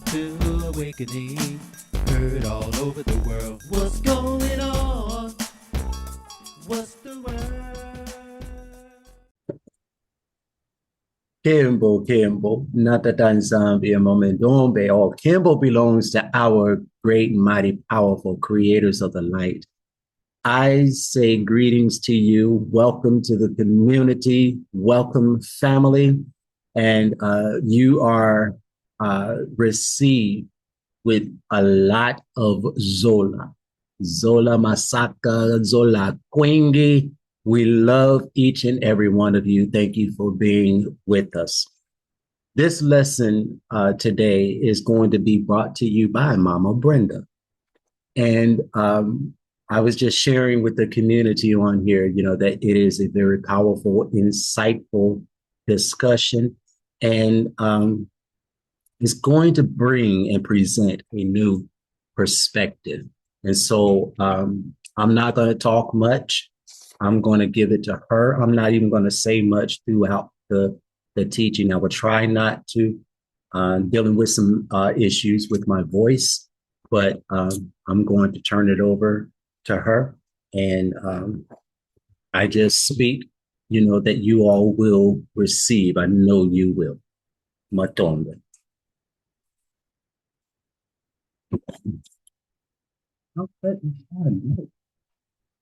to awakening. Heard all over the world. What's going on? What's the word? KEMBO, Tata, Nzambi, Ndombe. All KEMBO belongs to our great, mighty, powerful creators of the light. I say greetings to you. Welcome to the community. Welcome, family. And you are received with a lot of Zola. Zola Masaka, Zola Quingi. We love each and every one of you. Thank you for being with us. This lesson today is going to be brought to you by Mama Brenda. And I was just sharing with the community on here, that it is a very powerful, insightful discussion. And it's going to bring and present a new perspective. And so I'm not going to talk much. I'm going to give it to her. I'm not even going to say much throughout the teaching. I will try not to, dealing with some issues with my voice, but I'm going to turn it over to her. And I just speak, that you all will receive. I know you will. Matondo.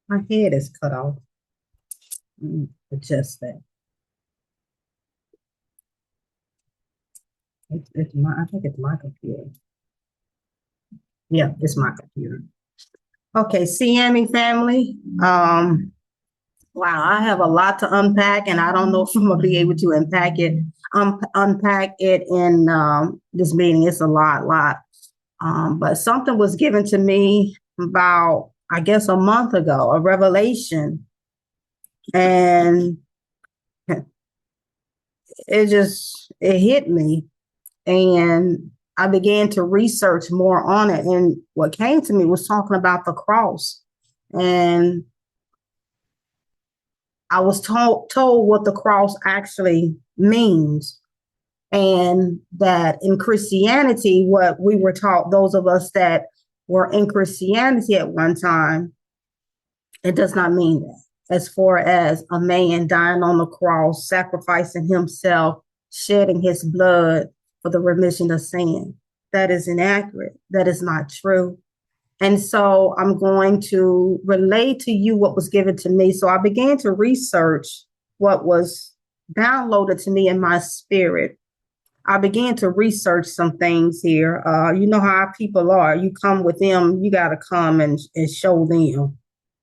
My head is cut off. Adjust that. I think it's my computer. Yeah, it's my computer. Okay, Siami family. Wow, I have a lot to unpack, and I don't know if I'm gonna be able to unpack it in this meeting. It's a lot. But something was given to me about, I guess, a month ago, a revelation. And it hit me. And I began to research more on it. And what came to me was talking about the cross. And I was told what the cross actually means. And that in Christianity, what we were taught, those of us that were in Christianity at one time, it does not mean that. As far as a man dying on the cross, sacrificing himself, shedding his blood for the remission of sin. That is inaccurate. That is not true. And so I'm going to relay to you what was given to me. So I began to research what was downloaded to me in my spirit. I began to research some things here. You know how people are. You come with them, you got to come and show them.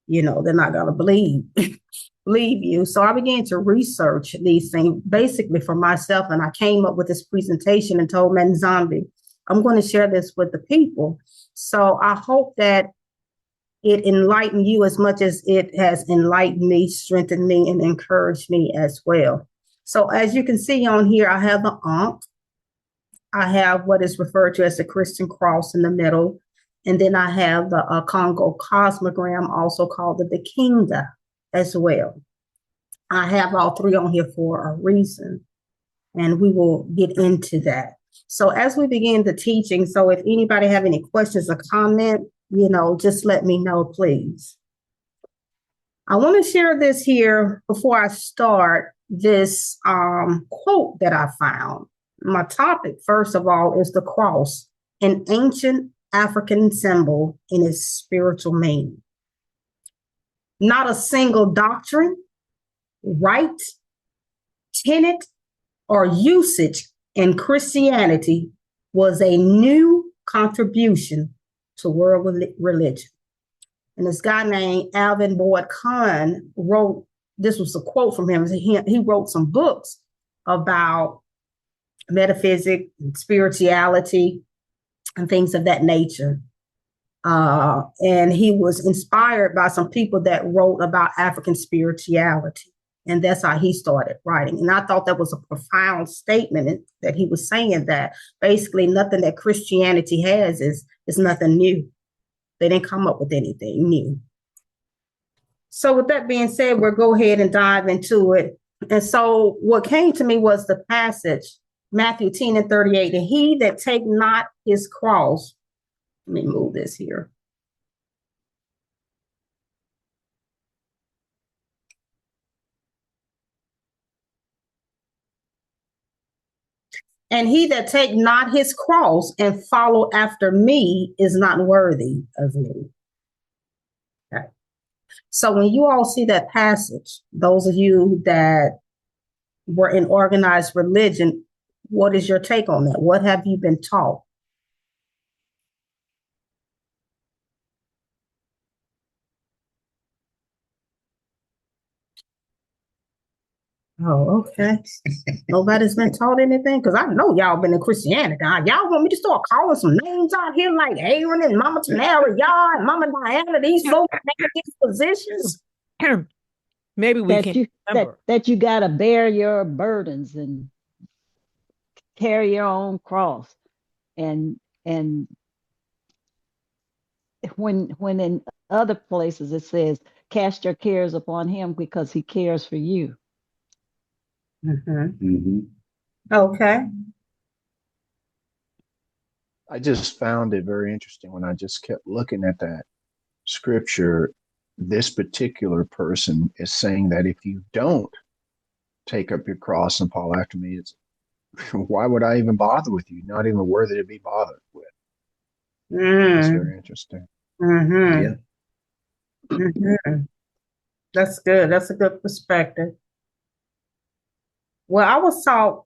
They're not going to believe you. So I began to research these things basically for myself. And I came up with this presentation and told Nzambi, I'm going to share this with the people. So I hope that it enlightened you as much as it has enlightened me, strengthened me, and encouraged me as well. So as you can see on here, I have the Ankh. I have what is referred to as the Christian cross in the middle. And then I have the Congo cosmogram, also called the Kinga as well. I have all three on here for a reason, and we will get into that. So as we begin the teaching, so if anybody have any questions or comment, just let me know, please. I want to share this here before I start this quote that I found. My topic, first of all, is the cross, an ancient African symbol in its spiritual meaning. Not a single doctrine, rite, tenet, or usage in Christianity was a new contribution to world religion. And this guy named Alvin Boyd Kahn wrote, this was a quote from him, he wrote some books about metaphysics and spirituality and things of that nature. And he was inspired by some people that wrote about African spirituality. And that's how he started writing. And I thought that was a profound statement that he was saying that basically nothing that Christianity has is nothing new. They didn't come up with anything new. So with that being said, we'll go ahead and dive into it. And so what came to me was the passage Matthew 10:38. And he that take not his cross, let me move this here. And he that take not his cross and follow after me is not worthy of me. Okay. So when you all see that passage, those of you that were in organized religion, what is your take on that? What have you been taught? Oh, okay. Nobody's been taught anything? Because I know y'all been in Christianity. Y'all want me to start calling some names out here like Aaron and Mama Tanara, y'all and Mama Diana, these folks in these positions? Maybe we can remember that you got to bear your burdens and carry your own cross. And when in other places it says, cast your cares upon him because he cares for you. Okay. I just found it very interesting when I just kept looking at that scripture. This particular person is saying that if you don't take up your cross and follow after me, it's why would I even bother with you? Not even worthy to be bothered with. That's very interesting. Yeah. That's good. That's a good perspective. Well, I was taught,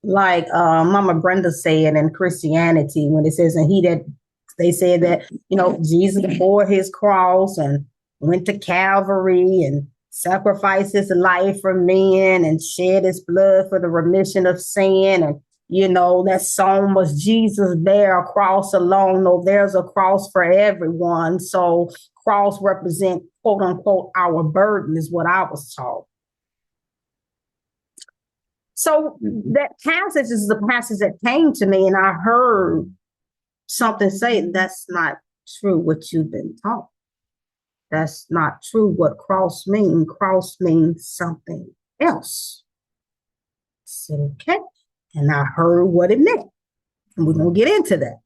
like Mama Brenda said in Christianity, when it says, and he that, they said that, Jesus bore his cross and went to Calvary and sacrificed his life for men and shed his blood for the remission of sin. And, that song was Jesus bear a cross alone. No, there's a cross for everyone. So cross represent, quote unquote, our burden is what I was taught. So that passage is the passage that came to me, and I heard something say that's not true what you've been taught. That's not true what cross means. Cross means something else. I said, okay. And I heard what it meant. And we're going to get into that.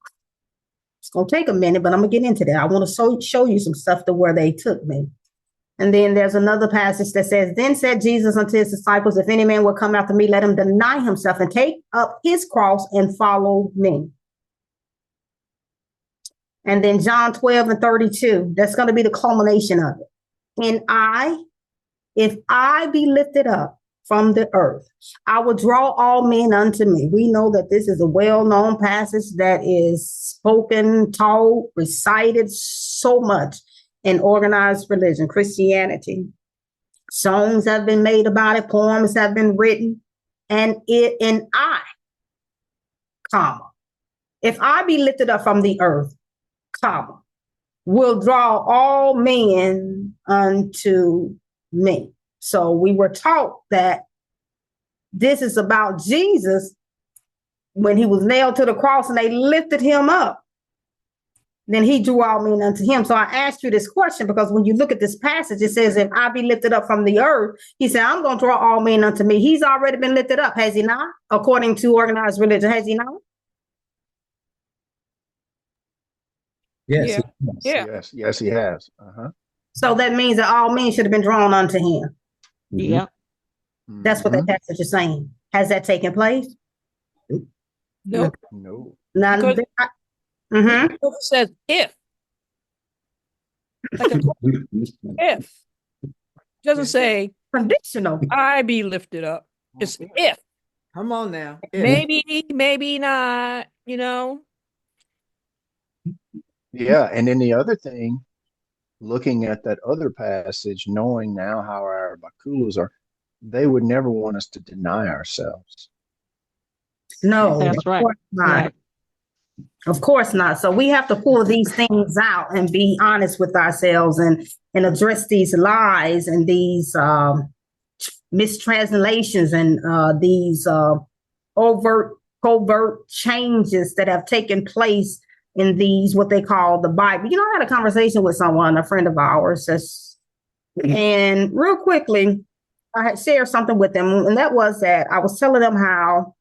It's going to take a minute, but I'm going to get into that. I want to show you some stuff to where they took me. And then there's another passage that says, then said Jesus unto his disciples, if any man will come after me, let him deny himself and take up his cross and follow me. And then John 12:32, that's going to be the culmination of it. And if I be lifted up from the earth, I will draw all men unto me. We know that this is a well-known passage that is spoken, taught, recited so much in organized religion, Christianity. Songs have been made about it, poems have been written, and comma, if I be lifted up from the earth, comma, will draw all men unto me. So we were taught that this is about Jesus when he was nailed to the cross and they lifted him up. Then he drew all men unto him. So I asked you this question because when you look at this passage, it says, if I be lifted up from the earth, he said, I'm going to draw all men unto me. He's already been lifted up, has he not? According to organized religion, has he not? Yes. Yeah. Yes, he has. So that means that all men should have been drawn unto him. Yeah. That's what that passage is saying. Has that taken place? Nope. No. None. Because it says if. Like if. It doesn't say Conditional. I be lifted up. It's if. Come on now. Maybe not, Yeah, and then the other thing, looking at that other passage, knowing now how our bakulas are, they would never want us to deny ourselves. No, That's right. Of course not. Right. Of course not. So we have to pull these things out and be honest with ourselves and address these lies and these mistranslations and these covert changes that have taken place in these, what they call the Bible. I had a conversation with someone, a friend of ours, and real quickly, I had shared something with them, and that was that I was telling them how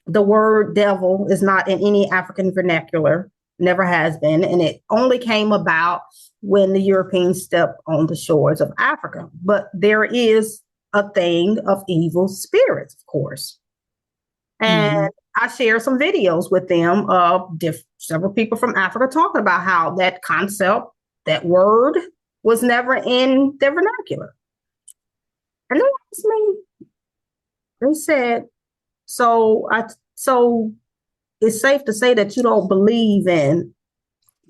The word devil is not in any African vernacular, never has been, and it only came about when the Europeans stepped on the shores of Africa. But there is a thing of evil spirits, of course. And I share some videos with them of several people from Africa talking about how that concept, that word, was never in their vernacular. And they asked me, they said, so it's safe to say that you don't believe in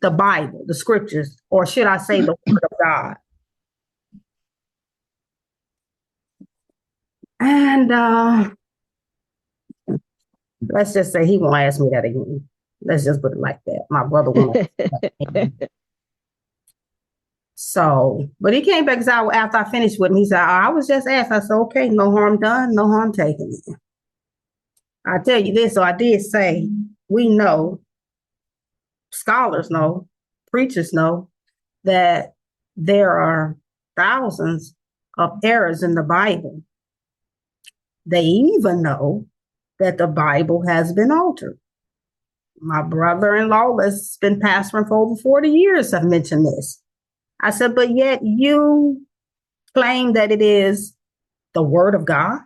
the Bible, the scriptures, or should I say the word of God? And let's just say he won't ask me that again. Let's just put it like that. My brother won't ask me that again. So, but he came back after I finished with him. He said, I was just asked. I said, okay, no harm done, no harm taken. I tell you this, so I did say, we know, scholars know, preachers know, that there are thousands of errors in the Bible. They even know that the Bible has been altered. My brother-in-law that's been pastoring for over 40 years have mentioned this. I said, but yet you claim that it is the word of God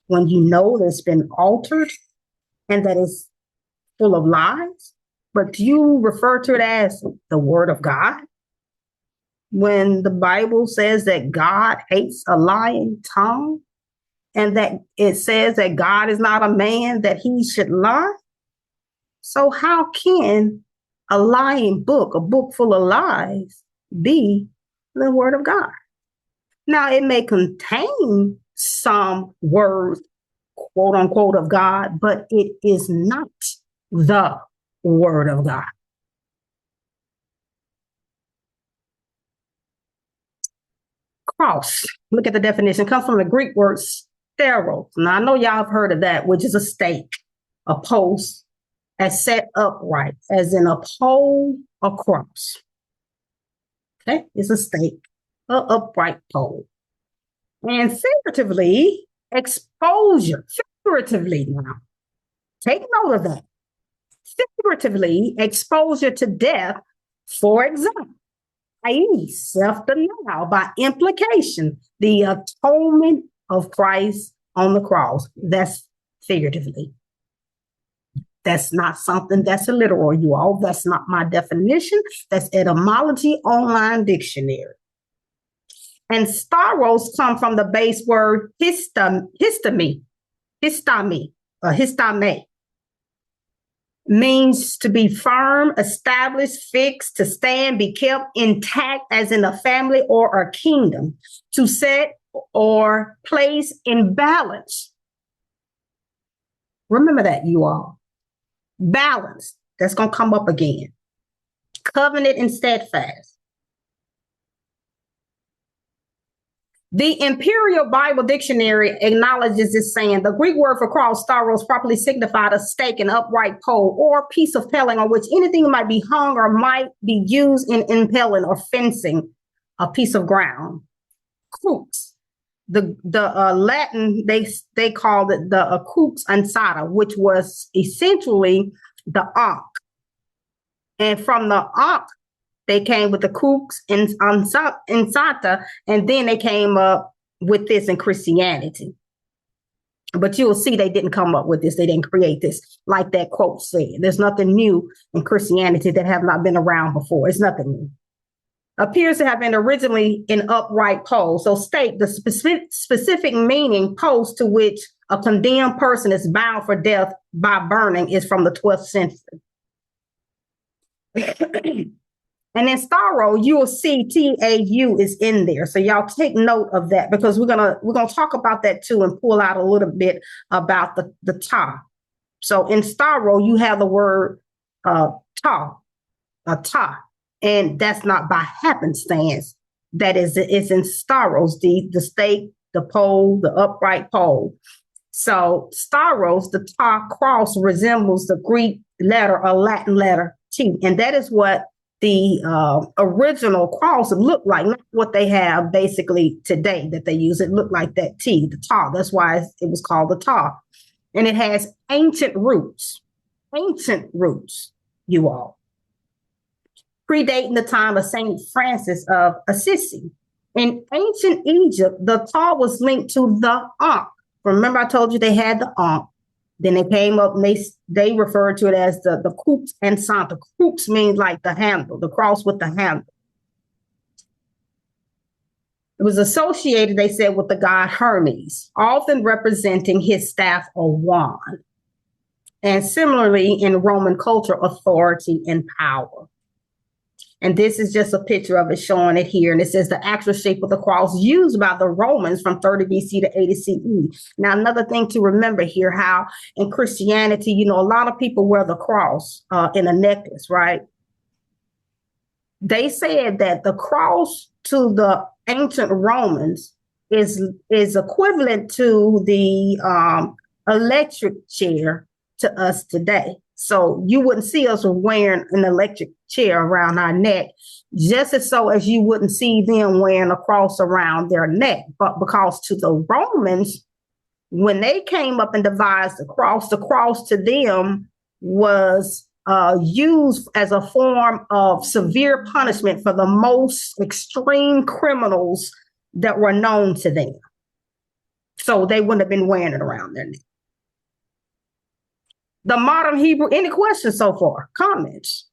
when you know that it's been altered and that it's full of lies, but you refer to it as the word of God when the Bible says that God hates a lying tongue and that it says that God is not a man that he should lie. So how can a lying book, a book full of lies, be the word of God? Now, it may contain some words, quote unquote, of God, but it is not the word of God. Cross, look at the definition, comes from the Greek word steros. Now, I know y'all have heard of that, which is a stake, a post, as set upright, as in a pole, a cross. Okay, it's a stake, an upright pole. And figuratively, exposure, figuratively now, take note of that. Figuratively, exposure to death, for example, i.e., self-denial, by implication, the atonement of Christ on the cross. That's figuratively. That's not something that's a literal, you all. That's not my definition. That's Etymology Online Dictionary. And staros come from the base word histame, means to be firm, established, fixed, to stand, be kept intact, as in a family or a kingdom, to set or place in balance. Remember that, you all. Balance, that's going to come up again. Covenant and steadfast. The Imperial Bible Dictionary acknowledges this saying. The Greek word for cross, staros, properly signified a stake, an upright pole, or piece of paling on which anything might be hung or might be used in impaling or fencing a piece of ground. Crux, the Latin, they called it the crux ansata, which was essentially the Ankh. And from the Ankh, they came with the crux ansata, and then they came up with this in Christianity. But you'll see they didn't come up with this. They didn't create this, like that quote said. There's nothing new in Christianity that have not been around before. It's nothing new. Appears to have been originally an upright pole. So state the specific meaning post to which a condemned person is bound for death by burning is from the 12th century. And in staro, you will see TAU is in there. So y'all take note of that, because we're gonna talk about that too and pull out a little bit about the ta. So in staro, you have the word ta, a ta, and that's not by happenstance. That is, it's in staros, the stake, the pole, the upright pole. So staros, the ta cross, resembles the Greek letter or Latin letter T, and that is what the original cross looked like, not what they have basically today that they use. It looked like that T, the ta. That's why it was called the ta. And it has ancient roots, you all, predating the time of St. Francis of Assisi. In ancient Egypt, the Tau was linked to the Ankh. Remember, I told you they had the Ankh. Then they came up and they referred to it as the crux ansata. Crux means like the handle, the cross with the handle. It was associated, they said, with the god Hermes, often representing his staff or wand. And similarly, in Roman culture, authority and power. And this is just a picture of it showing it here. And it says the actual shape of the cross used by the Romans from 30 BC to 80 CE. Now, another thing to remember here, how in Christianity, you know, a lot of people wear the cross in a necklace, right? They said that the cross to the ancient Romans is equivalent to the electric chair to us today. So you wouldn't see us wearing an electric chair around our neck, just as so as you wouldn't see them wearing a cross around their neck. But because to the Romans, when they came up and devised the cross to them was used as a form of severe punishment for the most extreme criminals that were known to them. So they wouldn't have been wearing it around their neck. The modern Hebrew, any questions so far? Comments?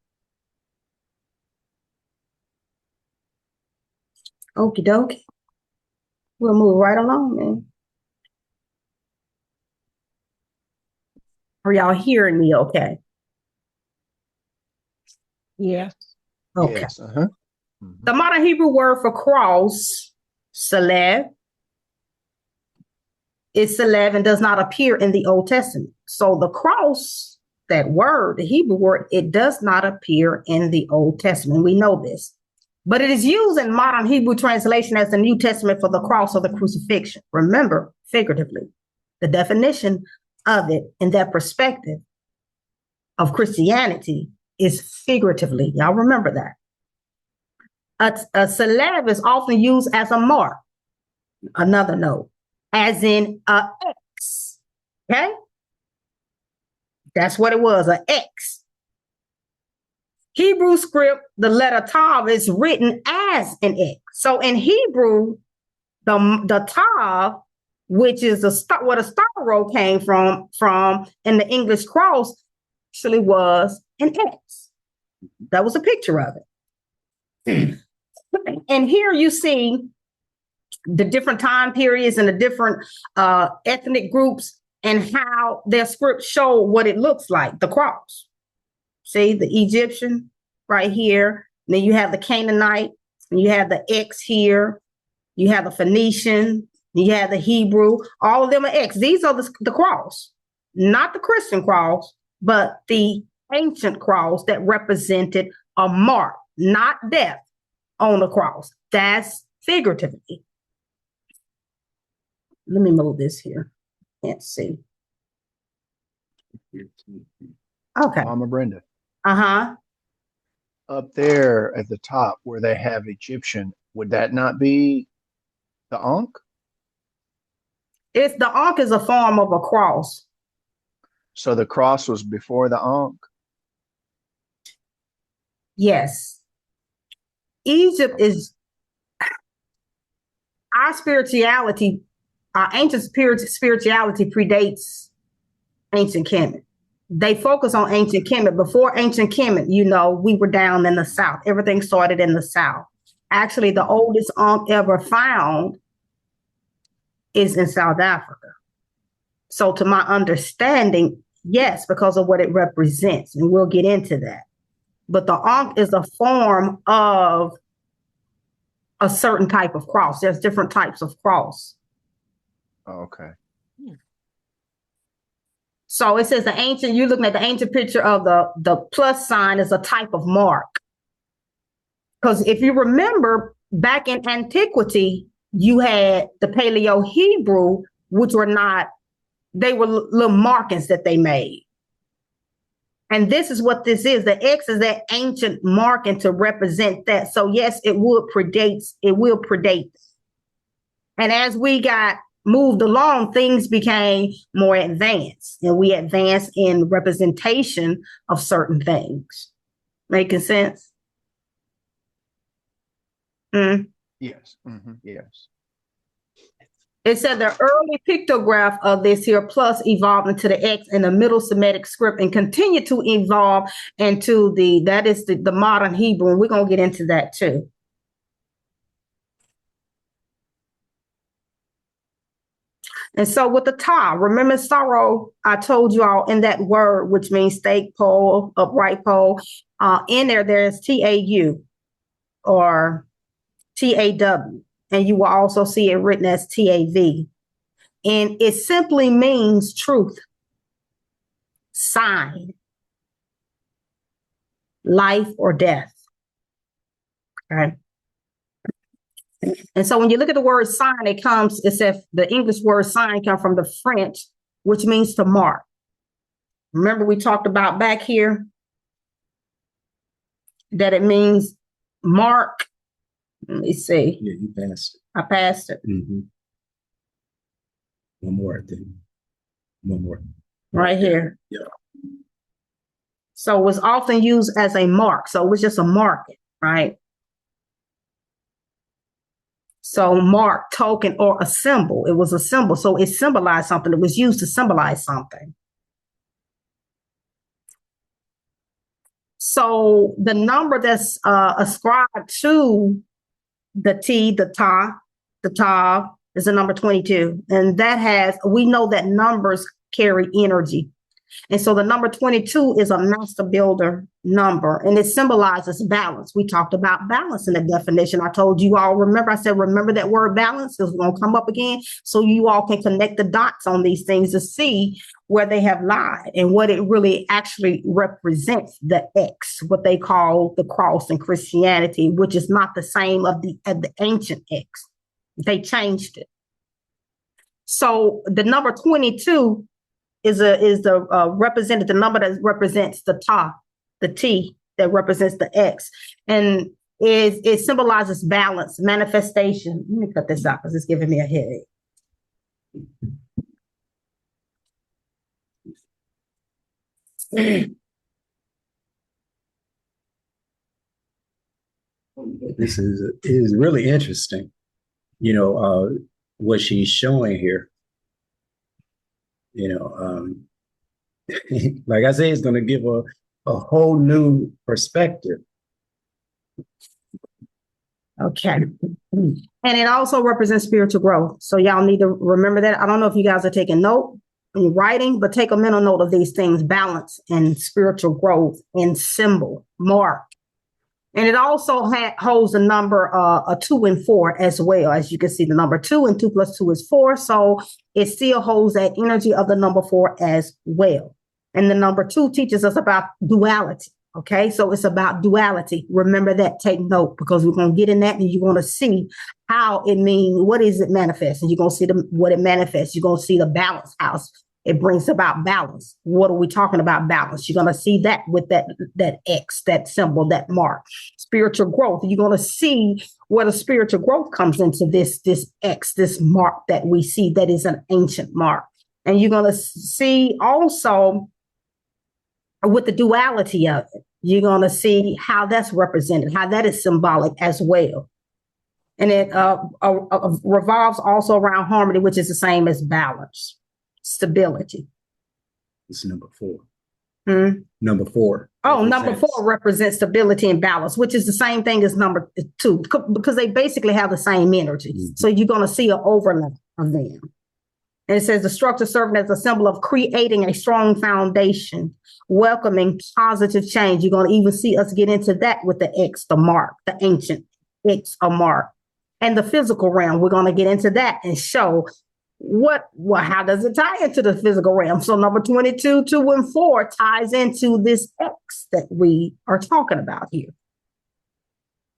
Okie dokie. We'll move right along then. Are y'all hearing me okay? Yes. Okay. Yes. Uh-huh. The modern Hebrew word for cross, salev, is salev and does not appear in the Old Testament. So the cross, that word, the Hebrew word, it does not appear in the Old Testament. We know this. But it is used in modern Hebrew translation as the New Testament for the cross or the crucifixion. Remember, figuratively, the definition of it in that perspective of Christianity is figuratively. Y'all remember that. A salve is often used as a mark. Another note, as in a X. Okay? That's what it was, an X. Hebrew script, the letter Tav is written as an X. So in Hebrew, the Tav, which is where the star row came from in the English cross, actually was an X. That was a picture of it. And here you see the different time periods and the different ethnic groups and how their scripts show what it looks like, the cross. See, the Egyptian right here. And then you have the Canaanite, and you have the X here. You have the Phoenician, you have the Hebrew. All of them are X. These are the cross, not the Christian cross, but the ancient cross that represented a mark, not death on the cross. That's figuratively. Let me move this here. Can't see. Okay. Mama Brenda. Uh-huh. Up there at the top where they have Egyptian, would that not be the Ankh? The Ankh is a form of a cross. So the cross was before the Ankh? Yes. Egypt is our spirituality, our ancient spirituality predates ancient Kemet. They focus on ancient Kemet. Before ancient Kemet, you know, we were down in the south. Everything started in the south. Actually, the oldest Ankh ever found is in South Africa. So to my understanding, yes, because of what it represents, and we'll get into that. But the Ankh is a form of a certain type of cross. There's different types of cross. Oh, okay. So it says you're looking at the ancient picture of the plus sign is a type of mark. Because if you remember, back in antiquity, you had the Paleo-Hebrew, which they were little markings that they made. And this is what this is. The X is that ancient marking to represent that. So yes, it will predate. And as we got moved along, things became more advanced, and we advanced in representation of certain things. Making sense? Yes. Yes. It said the early pictograph of this here plus evolved into the X in the Middle Semitic script and continued to evolve into the modern Hebrew. And we're going to get into that too. And so with the ta, remember sorrow, I told you all in that word, which means stake pole, upright pole, in there's T-A-U or T-A-W, and you will also see it written as T-A-V. And it simply means truth, sign, life or death. Okay. And so when you look at the word sign, it says the English word sign comes from the French, which means to mark. Remember we talked about back here that it means mark. Let me see. Yeah, you passed it. I passed it. Mm-hmm. One more, I think. One more. Right here. Yeah. So it was often used as a mark. So it was just a market, right? So mark, token, or a symbol. It was a symbol. So it symbolized something. It was used to symbolize something. So the number that's ascribed to the T, the ta, the tav is the number 22. And we know that numbers carry energy. And so the number 22 is a master builder number, and it symbolizes balance. We talked about balance in the definition. I told you all, remember that word balance is going to come up again. So you all can connect the dots on these things to see where they have lied and what it really actually represents, the X, what they call the cross in Christianity, which is not the same as the ancient X. They changed it. So the number 22 is the represented the number that represents the ta, the T that represents the X, and it symbolizes balance, manifestation. Let me cut this out because it's giving me a headache. This is really interesting. You know, what she's showing here. You know, like I say, it's going to give a whole new perspective. Okay. And it also represents spiritual growth. So y'all need to remember that. I don't know if you guys are taking note in writing, but take a mental note of these things: balance and spiritual growth and symbol, mark. And it also holds the number a 2 and 4 as well. As you can see, the number 2 and 2 plus 2 is 4. So it still holds that energy of the number 4 as well. And the number 2 teaches us about duality. Okay, so it's about duality. Remember that, take note, because we're going to get in that and you're going to see how it means, what is it manifest? And you're going to see what it manifests. You're going to see the balance house. It brings about balance. What are we talking about balance? You're going to see that with that X, that symbol, that mark. Spiritual growth. You're going to see where the spiritual growth comes into this X, this mark that we see that is an ancient mark. And you're going to see also with the duality of it, you're going to see how that's represented, how that is symbolic as well. And it revolves also around harmony, which is the same as balance. Stability. It's number 4. Hmm? Number 4. Oh, number 4 represents stability and balance, which is the same thing as number 2, because they basically have the same energy. Mm-hmm. So you're going to see an overlap of them. And it says the structure serving as a symbol of creating a strong foundation, welcoming positive change. You're going to even see us get into that with the X, the mark, the ancient X, a mark. And the physical realm, we're going to get into that and show how does it tie into the physical realm? So number 22, 2 and 4 ties into this X that we are talking about here.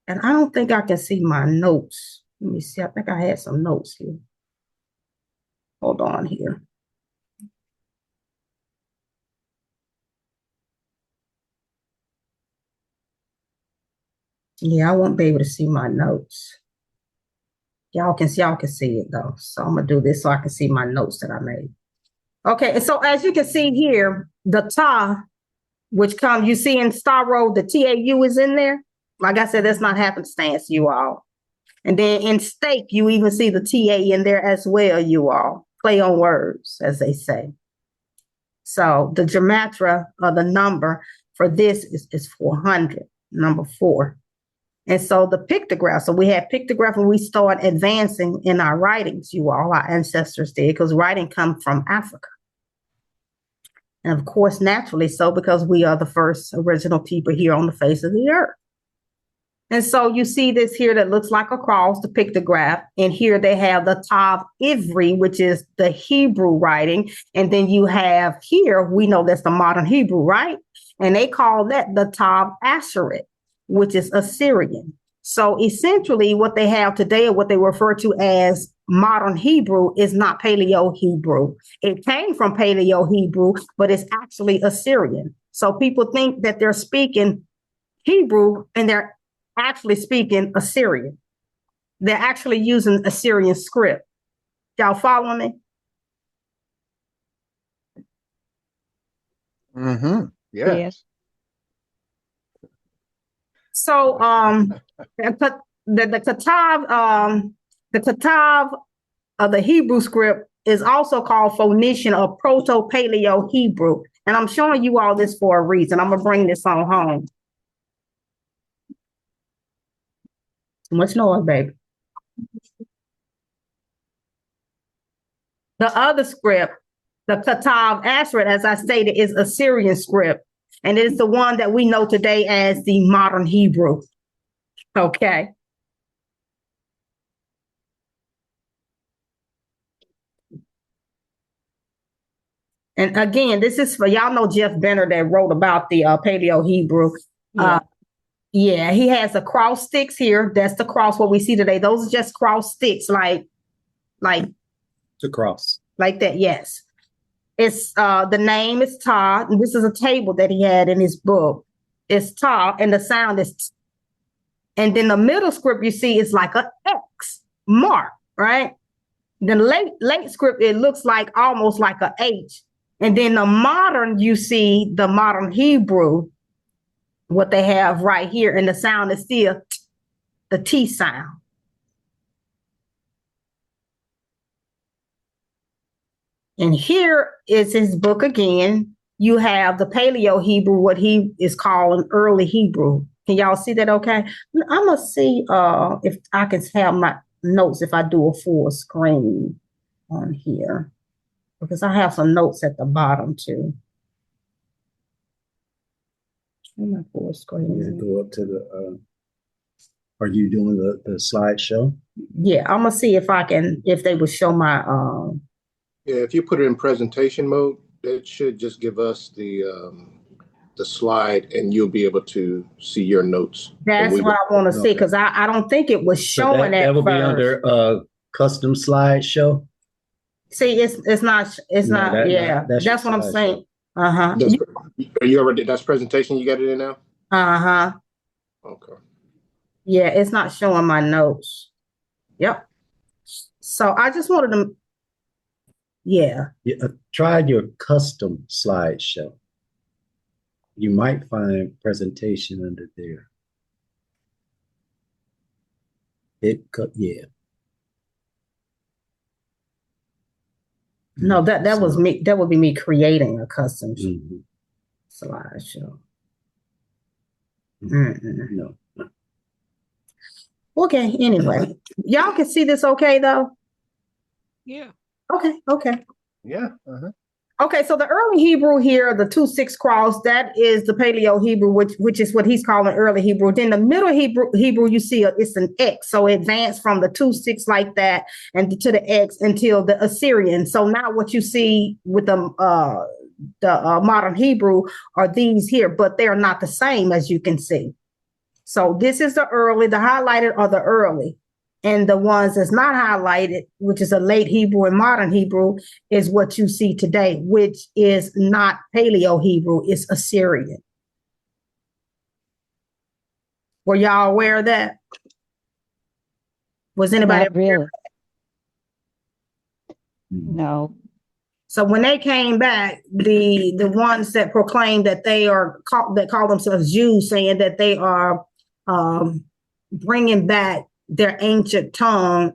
And I don't think I can see my notes. Let me see. I think I had some notes here. Hold on here. Yeah, I won't be able to see my notes. Y'all can see it though. So I'm gonna do this so I can see my notes that I made. Okay, and so as you can see here, the ta, which comes, you see in Star Road, the TAU is in there. Like I said, that's not happenstance, you all. And then in stake, you even see the TA in there as well, you all. Play on words, as they say. So the gematria, or the number for this is 400, number 4. And so the pictograph, so we had pictograph when we start advancing in our writings, you all, our ancestors did, because writing comes from Africa. And of course, naturally so, because we are the first original people here on the face of the earth. And so you see this here that looks like a cross, the pictograph. And here they have the Tav Ivri, which is the Hebrew writing. And then you have here, we know that's the modern Hebrew, right? And they call that the Tav Assyrian, which is Assyrian. So essentially what they have today, or what they refer to as modern Hebrew, is not Paleo-Hebrew. It came from Paleo-Hebrew, but it's actually Assyrian. So people think that they're speaking Hebrew and they're actually speaking Assyrian. They're actually using Assyrian script. Y'all follow me? Mm-hmm. Yeah. Yes. So the Katav of the Hebrew script is also called Phoenician or Proto-Paleo-Hebrew. And I'm showing you all this for a reason. I'm gonna bring this on home. Too much noise, baby. The other script, the Katav Assyrian, as I stated, is Assyrian script. And it is the one that we know today as the modern Hebrew. Okay. And again, this is for, y'all know Jeff Benner that wrote about the Paleo-Hebrew. Yeah, he has a cross sticks here. That's the cross what we see today. Those are just cross sticks, like To cross. like that. Yes. It's the name is Ta. And this is a table that he had in his book. It's Ta, and the sound is t. And then the middle script you see is like a X mark, right? The late script, it looks like almost like a H. And then the modern, you see the modern Hebrew, what they have right here, and the sound is still t, the T sound. And here is his book again. You have the Paleo-Hebrew, what he is calling early Hebrew. Can y'all see that okay? I'm going to see if I can have my notes if I do a full screen on here, because I have some notes at the bottom too. My full screen. Yeah, go up to the, are you doing the slideshow? Yeah, I'm going to see if I can, if they will show my, Yeah, if you put it in presentation mode, it should just give us the slide, and you'll be able to see your notes. that's what I want to see, because I don't think it was So showing that will first. be under custom slideshow. See, it's not, yeah, that's what I'm saying. Uh-huh. Are you already, that's presentation, you got it in now? Uh-huh. Okay. Yeah, it's not showing my notes. Yep. So I just wanted to, yeah. Try your custom slideshow. You might find presentation under there. Yeah. No, that was me. That would be me creating a custom slideshow. No. Okay, anyway. Y'all can see this okay, though? Yeah. Okay. Yeah. Uh-huh. Okay, so the early Hebrew here, the 2-6 cross, that is the Paleo-Hebrew, which is what he's calling early Hebrew. Then the middle Hebrew you see it's an X, so it advanced from the 2-6 like that and to the X until the Assyrian. So now what you see with the modern Hebrew are these here, but they're not the same, as you can see. So this is the early, the highlighted are the early. And the ones that's not highlighted, which is a late Hebrew and modern Hebrew, is what you see today, which is not Paleo-Hebrew, it's Assyrian. Were y'all aware of that? Was anybody? Not really. No. So when they came back, the ones that proclaimed that they are that call themselves Jews, saying that they are bringing back their ancient tongue,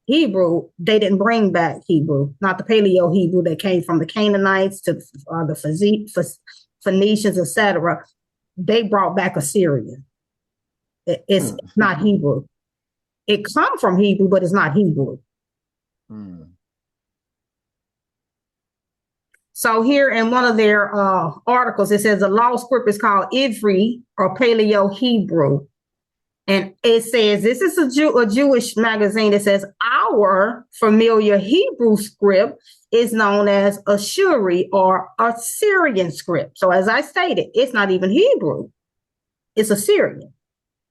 Hebrew, they didn't bring back Hebrew, not the Paleo-Hebrew that came from the Canaanites to the Phoenicians, etc. They brought back Assyrian. It's not Hebrew. It comes from Hebrew, but it's not Hebrew. So here in one of their articles, it says the law script is called Ivri or Paleo-Hebrew. And it says, this is a Jewish magazine that says our familiar Hebrew script is known as Ashuri or Assyrian script. So as I stated, it's not even Hebrew. It's Assyrian.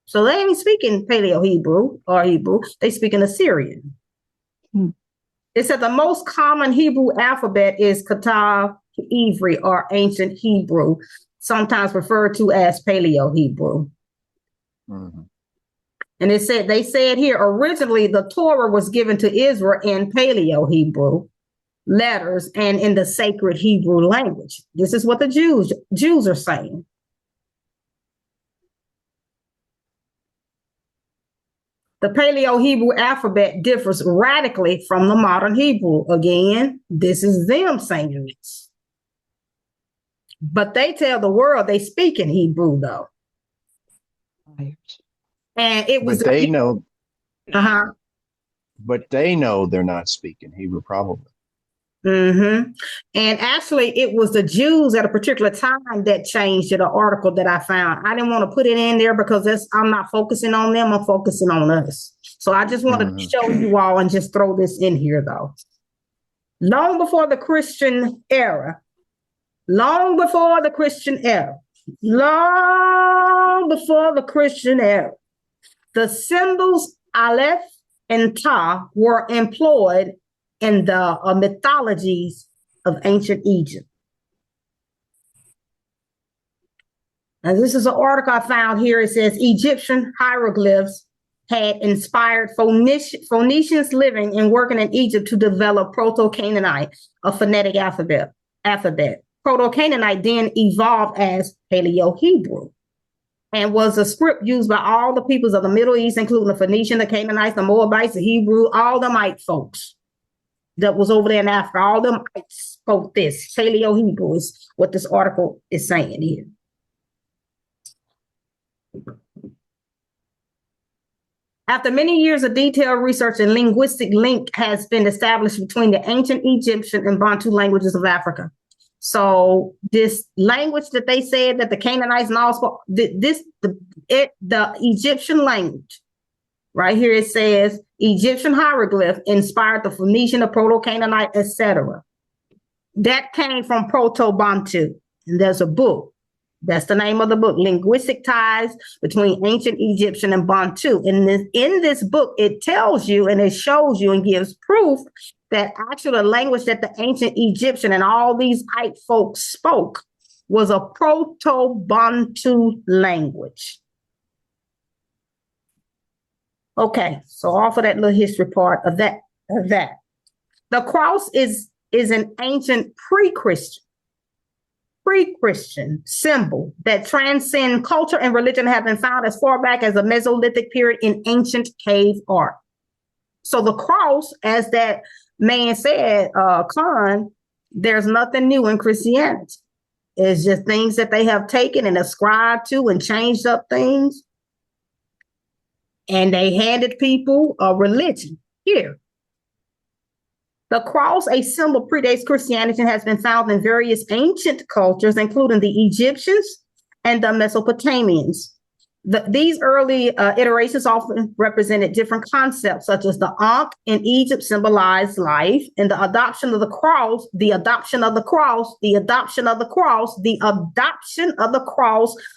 So they ain't speaking Paleo-Hebrew or Hebrew. They speaking Assyrian. It said the most common Hebrew alphabet is Katav Ivri or ancient Hebrew, sometimes referred to as Paleo-Hebrew. And they said here, originally the Torah was given to Israel in Paleo-Hebrew letters and in the sacred Hebrew language. This is what the Jews are saying. The Paleo-Hebrew alphabet differs radically from the modern Hebrew. Again, this is them saying this. But they tell the world they speak in Hebrew, though. And it was. But they know. But they know they're not speaking Hebrew, probably. And actually, it was the Jews at a particular time that changed it. An article that I found. I didn't want to put it in there because I'm not focusing on them. I'm focusing on us. So I just wanted to show you all and just throw this in here, though. Long before the Christian era, the symbols Aleph and Ta were employed in the mythologies of ancient Egypt. And this is an article I found here. It says Egyptian hieroglyphs had inspired Phoenicians living and working in Egypt to develop Proto-Canaanite, a phonetic alphabet. Proto-Canaanite then evolved as Paleo-Hebrew and was a script used by all the peoples of the Middle East, including the Phoenician, the Canaanites, the Moabites, the Hebrew, all the Mite folks that was over there in Africa. All them spoke this. Paleo-Hebrew is what this article is saying here. After many years of detailed research, a linguistic link has been established between the ancient Egyptian and Bantu languages of Africa. So this language that they said that the Canaanites and all spoke, the Egyptian language, right here it says Egyptian hieroglyph inspired the Phoenician, the Proto-Canaanite, etc. That came from Proto-Bantu. And there's a book. That's the name of the book, Linguistic Ties Between Ancient Egyptian and Bantu. In this book, it tells you and it shows you and gives proof that actually the language that the ancient Egyptian and all these Ite folks spoke was a Proto-Bantu language. Okay, so off of that little history part of that. The cross is an ancient pre-Christian symbol that transcend culture and religion, have been found as far back as the Mesolithic period in ancient cave art. So the cross, as that man said, Khan, there's nothing new in Christianity. It's just things that they have taken and ascribed to and changed up things. And they handed people a religion here. The cross, a symbol predates Christianity and has been found in various ancient cultures, including the Egyptians and the Mesopotamians. These early iterations often represented different concepts, such as the Ankh in Egypt symbolized life, and the adoption of the cross,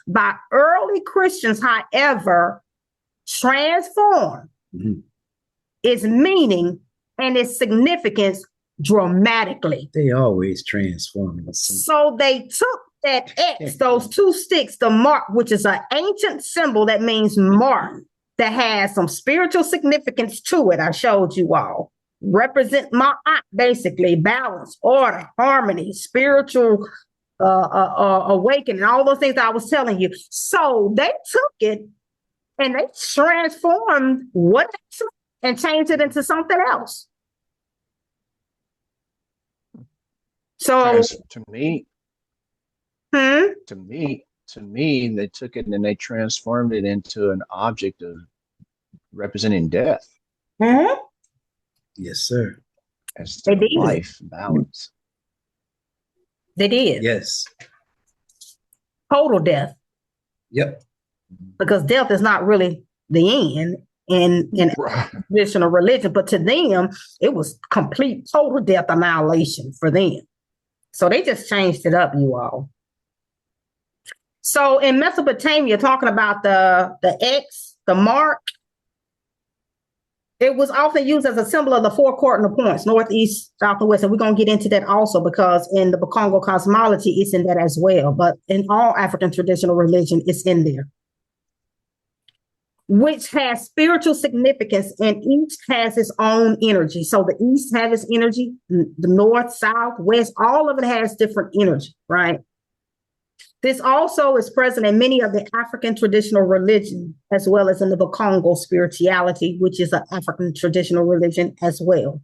by early Christians, however, transformed its meaning and its significance dramatically. They always transform. So they took that X, those two sticks, the mark, which is an ancient symbol that means mark, that has some spiritual significance to it. I showed you all. Represent Ma'at, basically balance, order, harmony, spiritual awakening, all those things that I was telling you. So they took it and they transformed what and changed it into something else. So To me, Hmm? to me, they took it and they transformed it into an object of representing death Mhm. Yes, sir. instead They of did. life, balance. They did. Yes. Total death, Yep. because death is not really the end in Right. traditional religion, but to them, it was complete total death, annihilation for them. So they just changed it up, you all. So in Mesopotamia, talking about the X, the mark, it was often used as a symbol of the four cardinal points, northeast, south, and west. And we're going to get into that also, because in the Bakongo cosmology, it's in that as well. But in all African traditional religion, it's in there, which has spiritual significance, and each has its own energy. So the east has its energy, the north, south, west, all of it has different energy, right? This also is present in many of the African traditional religion, as well as in the Bakongo spirituality, which is an African traditional religion as well.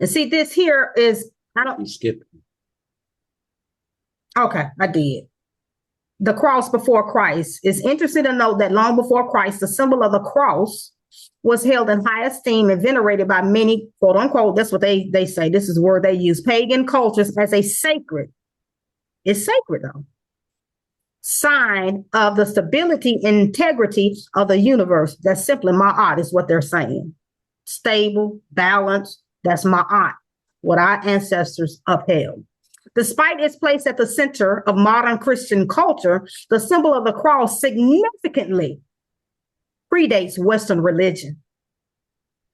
And see, this here is, You skipped. okay, I did. The cross before Christ. It's interesting to note that long before Christ, the symbol of the cross was held in high esteem and venerated by many, quote unquote, that's what they say, this is the word they use, pagan cultures, as a sacred, it's sacred though, sign of the stability and integrity of the universe. That's simply Ma'at is what they're saying. Stable, balanced, that's Ma'at, what our ancestors upheld. Despite its place at the center of modern Christian culture, the symbol of the cross significantly predates Western religion.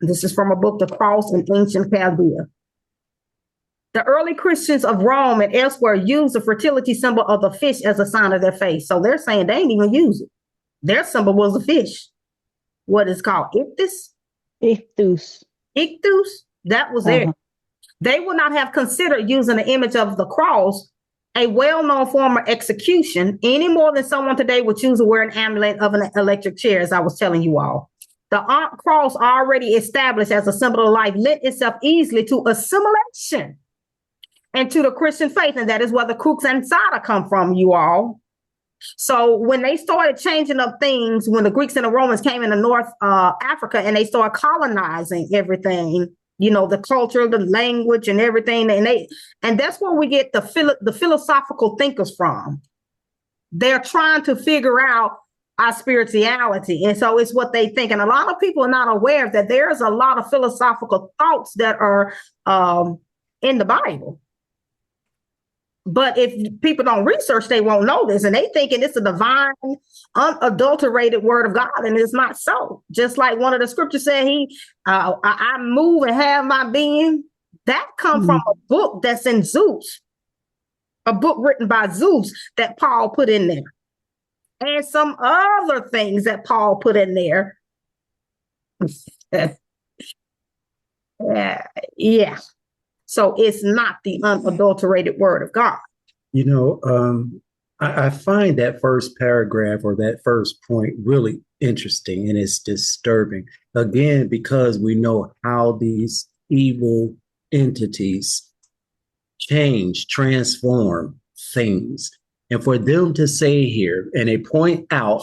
This is from a book, The Cross in Ancient Chaldea. The early Christians of Rome and elsewhere used the fertility symbol of the fish as a sign of their faith. So they're saying they ain't even use it. Their symbol was a fish. What is called Ichthus? Ichthus. Ichthus, that was it. They would not have considered using the image of the cross, a well-known form of execution, any more than someone today would choose to wear an amulet of an electric chair, as I was telling you all. The Ankh cross, already established as a symbol of life, lent itself easily to assimilation and to the Christian faith, and that is where the crux ansata come from, you all. So when they started changing up things, when the Greeks and the Romans came into North Africa and they started colonizing everything, you know, the culture, the language, and everything, and that's where we get the philosophical thinkers from. They're trying to figure out our spirituality, and so it's what they think. And a lot of people are not aware that there's a lot of philosophical thoughts that are in the Bible. But if people don't research, they won't know this. And they thinking it's a divine, unadulterated word of God. And it's not so. Just like one of the scriptures said, I move and have my being. That comes from a book that's in Zeus. A book written by Zeus that Paul put in there. And some other things that Paul put in there. Yeah. So it's not the unadulterated word of God. You know, I find that first paragraph or that first point really interesting, and it's disturbing. Again, because we know how these evil entities transform things. And for them to say here, and they point out,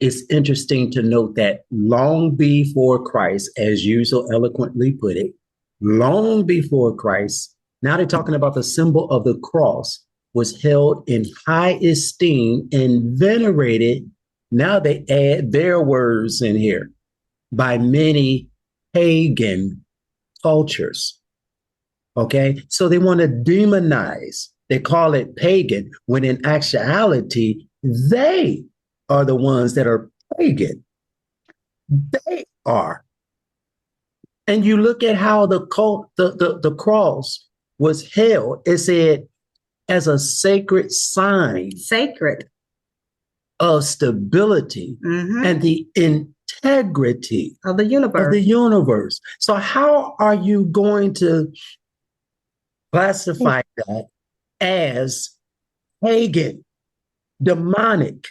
it's interesting to note that long before Christ, as you so eloquently put it, long before Christ, now they're talking about the symbol of the cross was held in high esteem and venerated. Now they add their words in here by many pagan cultures. Okay, so they want to demonize. They call it pagan, when in actuality, they are the ones that are pagan. They are. And you look at how the cross was held. It said as a sacred sign. Sacred. of stability and the integrity of the of universe. the universe. So how are you going to classify that as pagan, demonic?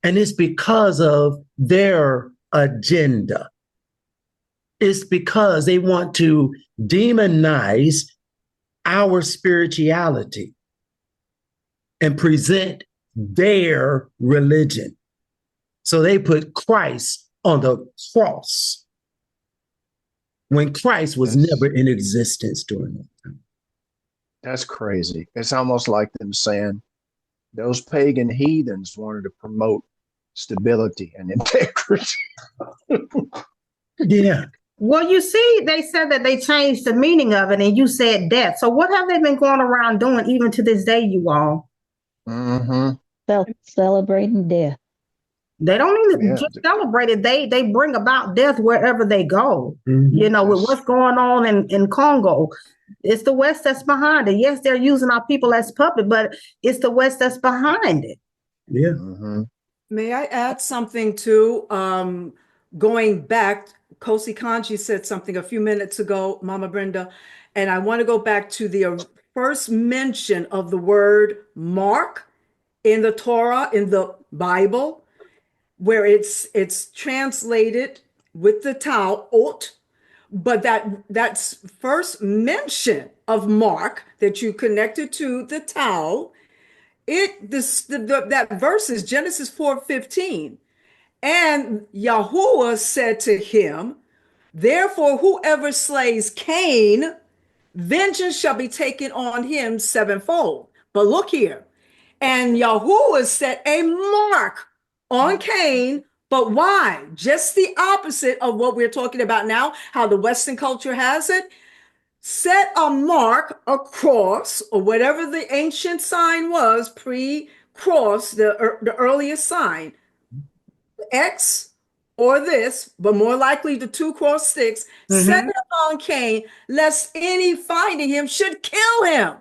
And it's because of their agenda. It's because they want to demonize our spirituality and present their religion. So they put Christ on the cross when Christ was never in existence during that time. That's crazy. It's almost like them saying those pagan heathens wanted to promote stability and integrity. Yeah. Well, you see, they said that they changed the meaning of it, and you said death. So what have they been going around doing even to this day, you all? Celebrating death. They don't even just celebrate it. They bring about death wherever they go. You know, with what's going on in Congo. It's the West that's behind it. Yes, they're using our people as puppet, but it's the West that's behind it. Yeah. May I add something too? Going back, Kosi Kanji said something a few minutes ago, Mama Brenda, and I want to go back to the first mention of the word mark in the Torah, in the Bible, where it's translated with the tau, ot, but that's first mention of mark that you connected to the tau. That verse is Genesis 4:15. And Yahuwah said to him, therefore, whoever slays Cain, vengeance shall be taken on him sevenfold. But look here. And Yahuwah set a mark on Cain. But why? Just the opposite of what we're talking about now, how the Western culture has it. Set a mark, a cross, or whatever the ancient sign was, pre-cross, the earliest sign, X or this, but more likely the two cross sticks, set it upon Cain, lest any finding him should kill him.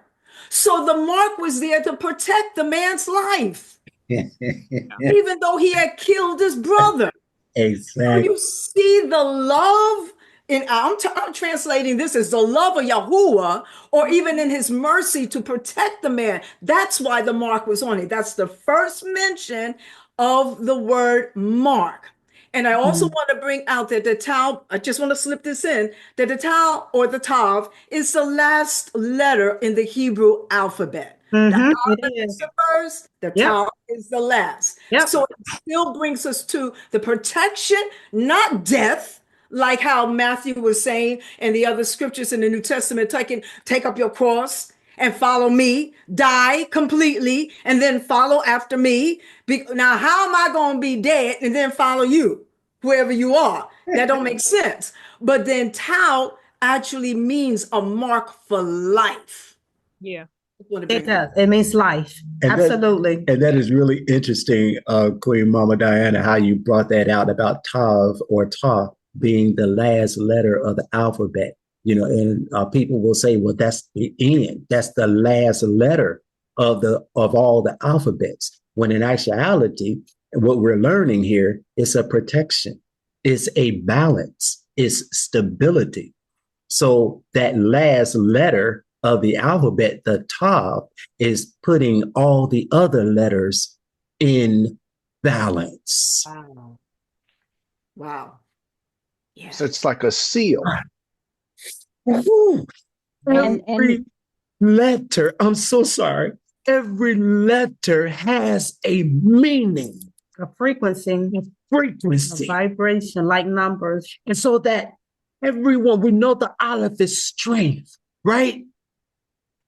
So the mark was there to protect the man's life, even though he had killed his brother. Exactly. So you see the love. I'm translating this as the love of Yahuwah, or even in his mercy to protect the man. That's why the mark was on it. That's the first mention of the word mark. And I also want to bring out that the tau, I just want to slip this in, that the tau or the tav is the last letter in the Hebrew alphabet. The alphabet is the first, the tau is the last. So it still brings us to the protection, not death, like how Matthew was saying in the other scriptures in the New Testament, take up your cross and follow me, die completely, and then follow after me. Now, how am I going to be dead and then follow you, whoever you are? That don't make sense. But then tau actually means a mark for life. Yeah. It does. It means life. Absolutely. And that is really interesting, Queen Mama Diana, how you brought that out about Tav or Ta being the last letter of the alphabet. You know, and people will say, well, that's the end. That's the last letter of all the alphabets. When in actuality, what we're learning here is a protection, it's a balance, it's stability. So that last letter of the alphabet, the Tav, is putting all the other letters in balance. Wow. Yeah. So it's like a seal. Every letter, I'm so sorry. Every letter has a meaning, a frequency, a vibration, like numbers. And so that everyone, we know the Aleph is strength, right?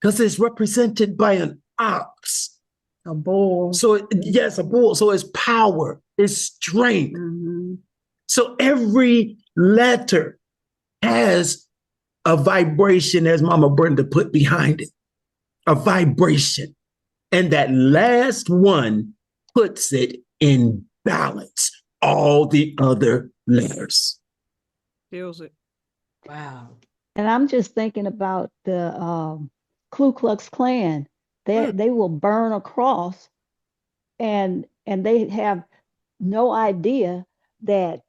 Because it's represented by an ox. A bull. So, yes, a bull. So it's power, it's strength. So every letter has a vibration, as Mama Brenda put behind it, a vibration. And that last one puts it in balance, all the other letters. Feels it. Wow. And I'm just thinking about the Ku Klux Klan. They will burn a cross and they have no idea that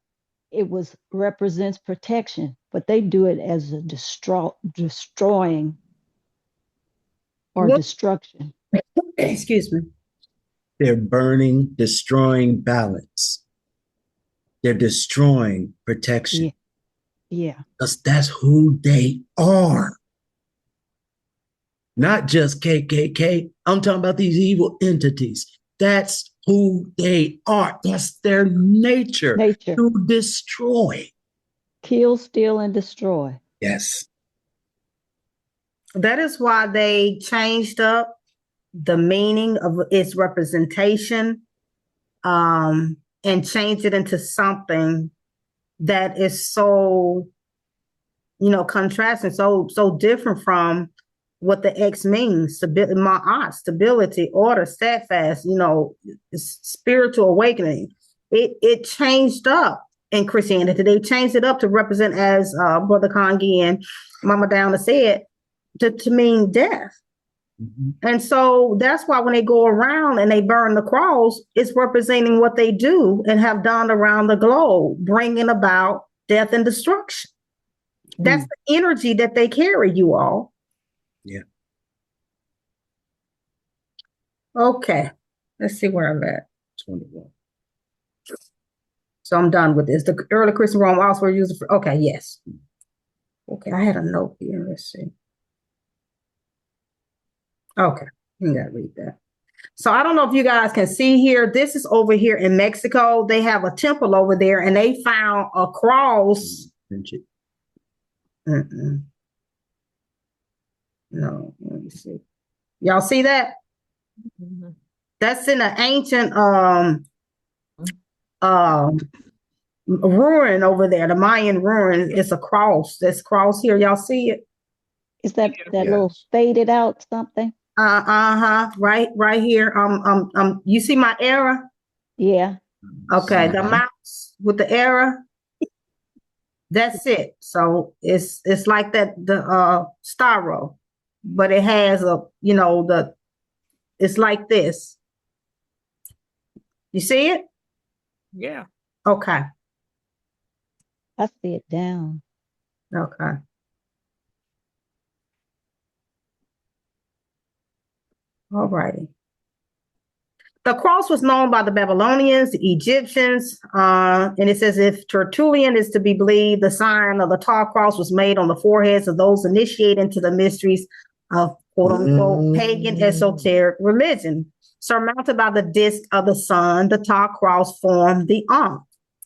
it represents protection, but they do it as a destroying or destruction. Excuse me. They're burning, destroying balance. They're destroying protection. Yeah. Because that's who they are. Not just KKK. I'm talking about these evil entities. That's who they are. That's their nature. To destroy. Kill, steal, and destroy. Yes. That is why they changed up the meaning of its representation, and changed it into something that is so, contrasting, so different from what the X means. Stability, order, steadfast, spiritual awakening. It changed up in Christianity. They changed it up to represent, as Brother Kongi and Mama Downer said, to mean death. Mm-hmm. And so that's why when they go around and they burn the cross, it's representing what they do and have done around the globe, bringing about death and destruction. That's the energy that they carry, you all. Yeah. Okay. Let's see where I'm at. 21. So I'm done with this. The early Christian Rome also were used for, okay, yes. Okay, I had a note here. Let's see. Okay, you gotta read that. So I don't know if you guys can see here. This is over here in Mexico. They have a temple over there, and they found a cross. No, let me see. Y'all see that? Mm-hmm. That's in an ancient ruin over there, the Mayan ruin. It's a cross. This cross here, y'all see it? Is that little faded out something? Right here. You see my arrow? Yeah. Okay, the mouse with the arrow. That's it. So it's like that, the styro, but it has it's like this. You see it? Yeah. Okay. I see it down. Okay. All righty. The cross was known by the Babylonians, the Egyptians, and it says if Tertullian is to be believed, the sign of the tall cross was made on the foreheads of those initiated into the mysteries of quote-unquote pagan esoteric religion. Surmounted by the disc of the sun, the tall cross formed the Ankh,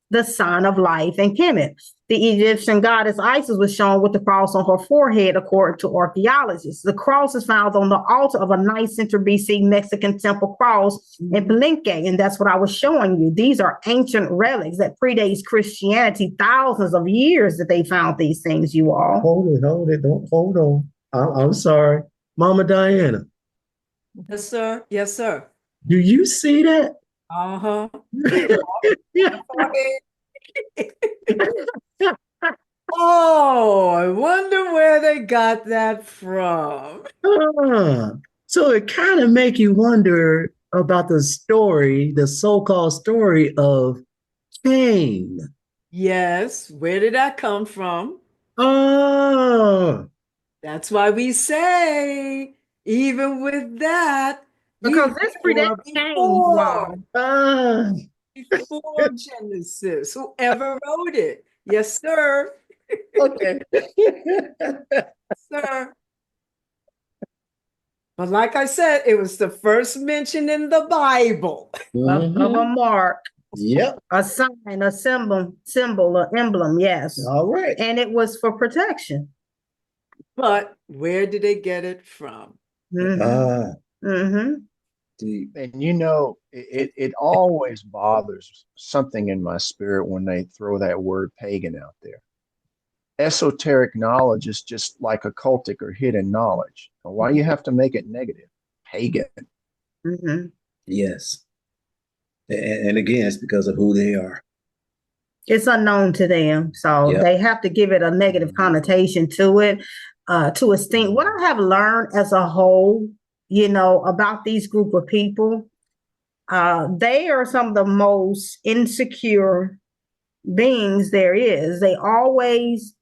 the sign of life and Kemet. The Egyptian goddess Isis was shown with the cross on her forehead, according to archaeologists. The cross is found on the altar of a 9th century BC Mexican temple cross in Palenque, and that's what I was showing you. These are ancient relics that predates Christianity, thousands of years that they found these things, you all. Hold it. Don't hold on. I'm sorry. Mama Diana. Yes, sir. Yes, sir. Do you see that? Uh-huh. Oh, I wonder where they got that from. So it kind of make you wonder about the story, the so-called story of Cain. Yes, where did that come from? Oh. That's why we say, even with that, because this predates Cain. Before Genesis, whoever wrote it. Yes, sir. Okay. Sir. But like I said, it was the first mention in the Bible. Of a mark. Yep. A sign, a symbol, an emblem, yes. All right. And it was for protection. But where did they get it from? And it always bothers something in my spirit when they throw that word pagan out there. Esoteric knowledge is just like occultic or hidden knowledge. Why do you have to make it negative? Pagan. Yes. And again, it's because of who they are. It's unknown to them. So they have to give it a negative connotation to it, to esteem. What I have learned as a whole, about these group of people They are some of the most insecure beings there is. They always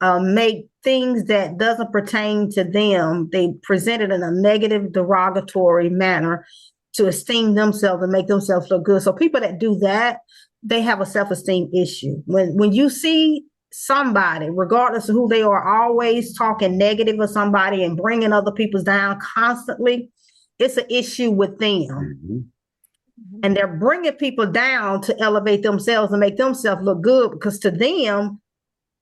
make things that doesn't pertain to them. They present it in a negative, derogatory manner to esteem themselves and make themselves look good. So people that do that, they have a self-esteem issue. When you see somebody, regardless of who they are, always talking negative of somebody and bringing other people down constantly, it's an issue with them. Mhm. And they're bringing people down to elevate themselves and make themselves look good, because to them,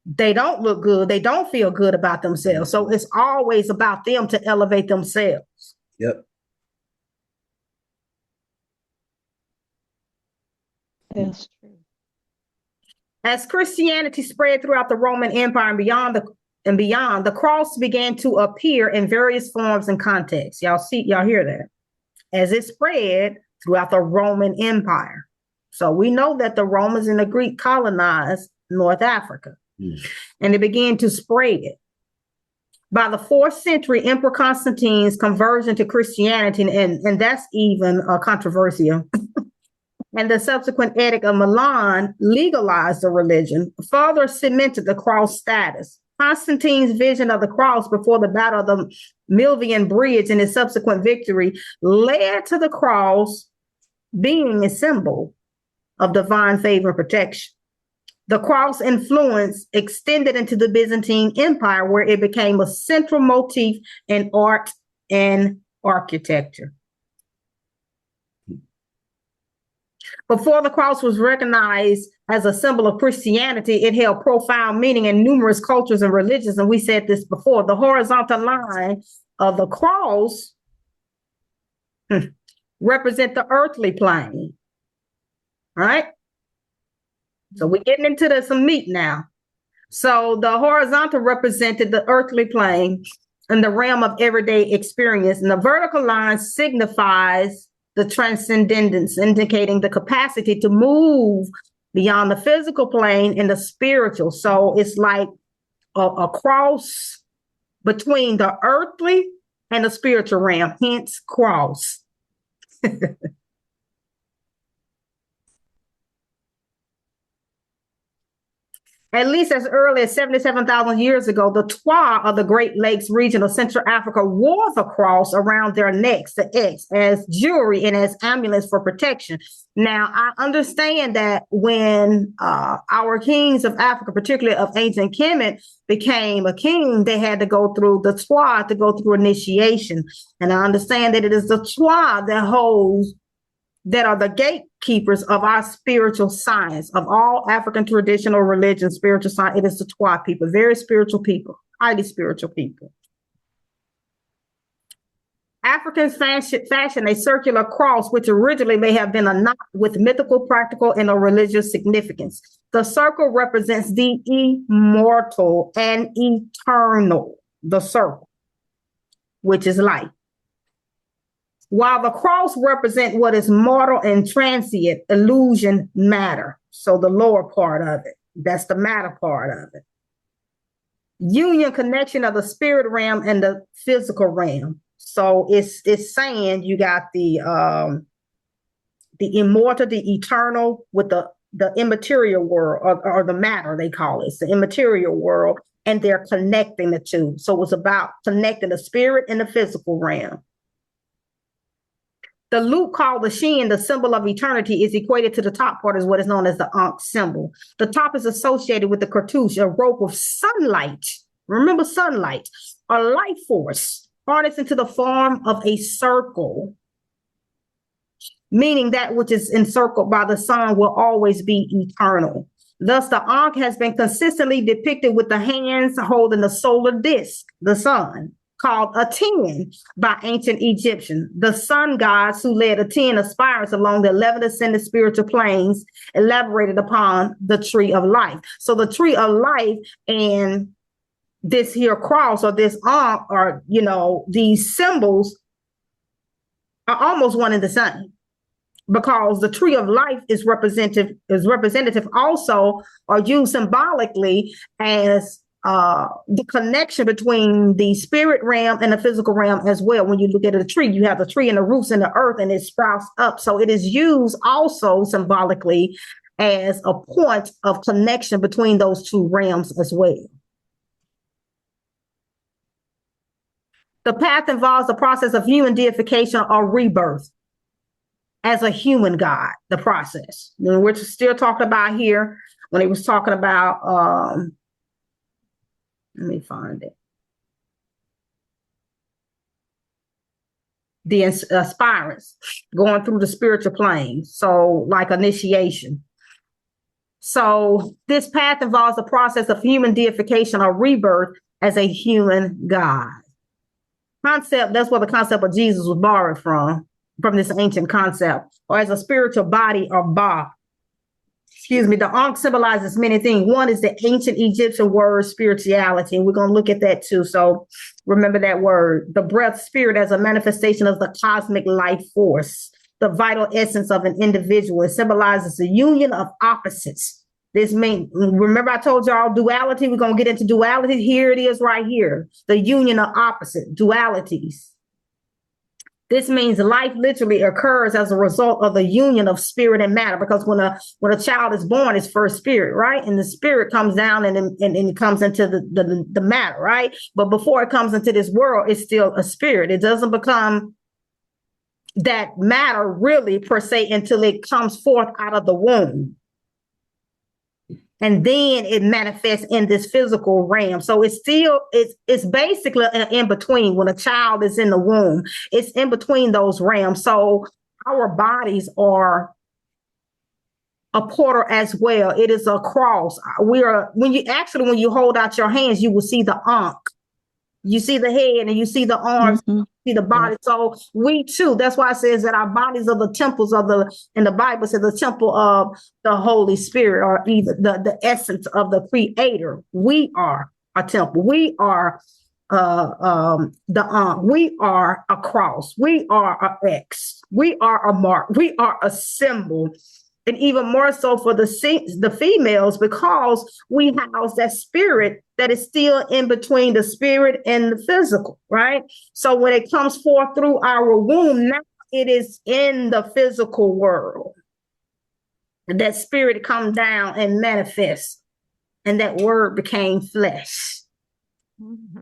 they don't look good. They don't feel good about themselves. So it's always about them to elevate themselves. Yep. That's true. As Christianity spread throughout the Roman Empire and beyond, the cross began to appear in various forms and contexts. Y'all hear that? As it spread throughout the Roman Empire. So we know that the Romans and the Greek colonized North Africa, and they began to spread it. By the 4th century, Emperor Constantine's conversion to Christianity, and that's even controversial, and the subsequent Edict of Milan legalized the religion, further cemented the cross status. Constantine's vision of the cross before the Battle of the Milvian Bridge and his subsequent victory led to the cross being a symbol of divine favor and protection. The cross influence extended into the Byzantine Empire, where it became a central motif in art and architecture. Before the cross was recognized as a symbol of Christianity, it held profound meaning in numerous cultures and religions. And we said this before, the horizontal line of the cross represent the earthly plane, right? So we're getting into some meat now. So the horizontal represented the earthly plane and the realm of everyday experience. And the vertical line signifies the transcendence, indicating the capacity to move beyond the physical plane and the spiritual. So it's like a cross between the earthly and the spiritual realm, hence cross. At least as early as 77,000 years ago, the Twa of the Great Lakes region of Central Africa wore the cross around their necks, the X, as jewelry and as amulets for protection. Now, I understand that when our kings of Africa, particularly of ancient Kemet, became a king, they had to go through the Twa to go through initiation. And I understand that it is the Twa that are the gatekeepers of our spiritual science, of all African traditional religion, spiritual science. It is the Twa people, very spiritual people, highly spiritual people. Africans fashion a circular cross, which originally may have been a knot with mythical, practical, and a religious significance. The circle represents the immortal and eternal, the circle, which is life. While the cross represents what is mortal and transient, illusion, matter. So the lower part of it, that's the matter part of it. Union, connection of the spirit realm and the physical realm. So it's saying you got the immortal, the eternal with the immaterial world, or the matter, they call it. It's the immaterial world, and they're connecting the two. So it's about connecting the spirit and the physical realm. The loop called the Shin, the symbol of eternity, is equated to the top part as what is known as the Ankh symbol. The top is associated with the cartouche, a rope of sunlight. Remember sunlight, a life force harnessed into the form of a circle, meaning that which is encircled by the sun will always be eternal. Thus, the Ankh has been consistently depicted with the hands holding the solar disk, the sun, called Aten by ancient Egyptians. The sun gods who led Aten aspirants along the 11 ascended spiritual planes elaborated upon the tree of life. So the tree of life and this here cross, or this Ankh, or, these symbols are almost one and the same, because the tree of life is representative also, or used symbolically as the connection between the spirit realm and the physical realm as well. When you look at a tree, you have the tree and the roots in the earth, and it sprouts up. So it is used also symbolically as a point of connection between those two realms as well. The path involves the process of human deification or rebirth as a human God, the process. When we're still talking about here, when he was talking about, let me find it. The aspirants going through the spiritual plane. So like initiation. So this path involves the process of human deification or rebirth as a human God. Concept, that's where the concept of Jesus was borrowed from this ancient concept, or as a spiritual body or ba. Excuse me, the Ankh symbolizes many things. One is the ancient Egyptian word spirituality, and we're going to look at that too. So remember that word. The breath spirit as a manifestation of the cosmic life force, the vital essence of an individual. It symbolizes the union of opposites. This means, remember I told y'all duality, we're going to get into duality. Here it is right here. The union of opposite dualities. This means life literally occurs as a result of the union of spirit and matter, because when a child is born, it's first spirit, right? And the spirit comes down and it comes into the matter, right? But before it comes into this world, it's still a spirit. It doesn't become that matter really per se until it comes forth out of the womb. And then it manifests in this physical realm. So it's basically in between. When a child is in the womb, it's in between those realms. So our bodies are a portal as well. It is a cross. When you hold out your hands, you will see the Ankh. You see the head and you see the arms, you see the body. Yeah. So we too, that's why it says that our bodies are the temples in the Bible says the temple of the Holy Spirit, or either the essence of the Creator. We are a temple. We are the Ankh. We are a cross. We are an X. We are a mark. We are a symbol. And even more so for the females, because we house that spirit that is still in between the spirit and the physical, right? So when it comes forth through our womb, now it is in the physical world. And that spirit come down and manifest, and that word became flesh. Mm-hmm.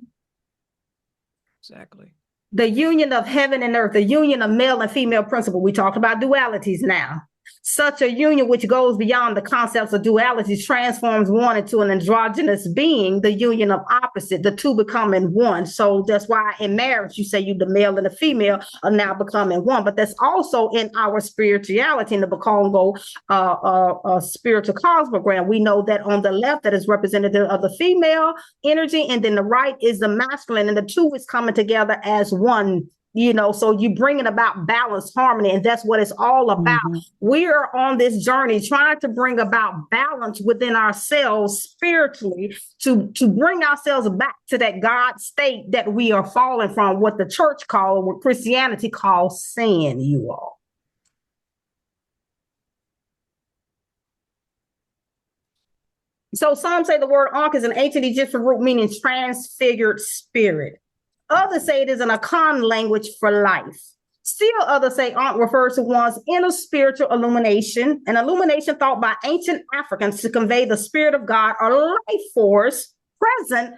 Exactly. The union of heaven and earth, the union of male and female principle. We talked about dualities now. Such a union which goes beyond the concepts of duality transforms one into an androgynous being, the union of opposite, the two becoming one. So that's why in marriage, you say the male and the female are now becoming one. But that's also in our spirituality, in the Bakongo spiritual cosmogram. We know that on the left, that is representative of the female energy, and then the right is the masculine, and the two is coming together as one. So you bring it about balance, harmony, and that's what it's all about. Mm-hmm. We are on this journey trying to bring about balance within ourselves spiritually to bring ourselves back to that God state that we are falling from, what the church calls, what Christianity calls sin, you all. So some say the word Ankh is an ancient Egyptian root meaning transfigured spirit. Others say it is an Akan language for life. Still others say Ankh refers to one's inner spiritual illumination, an illumination thought by ancient Africans to convey the spirit of God or life force present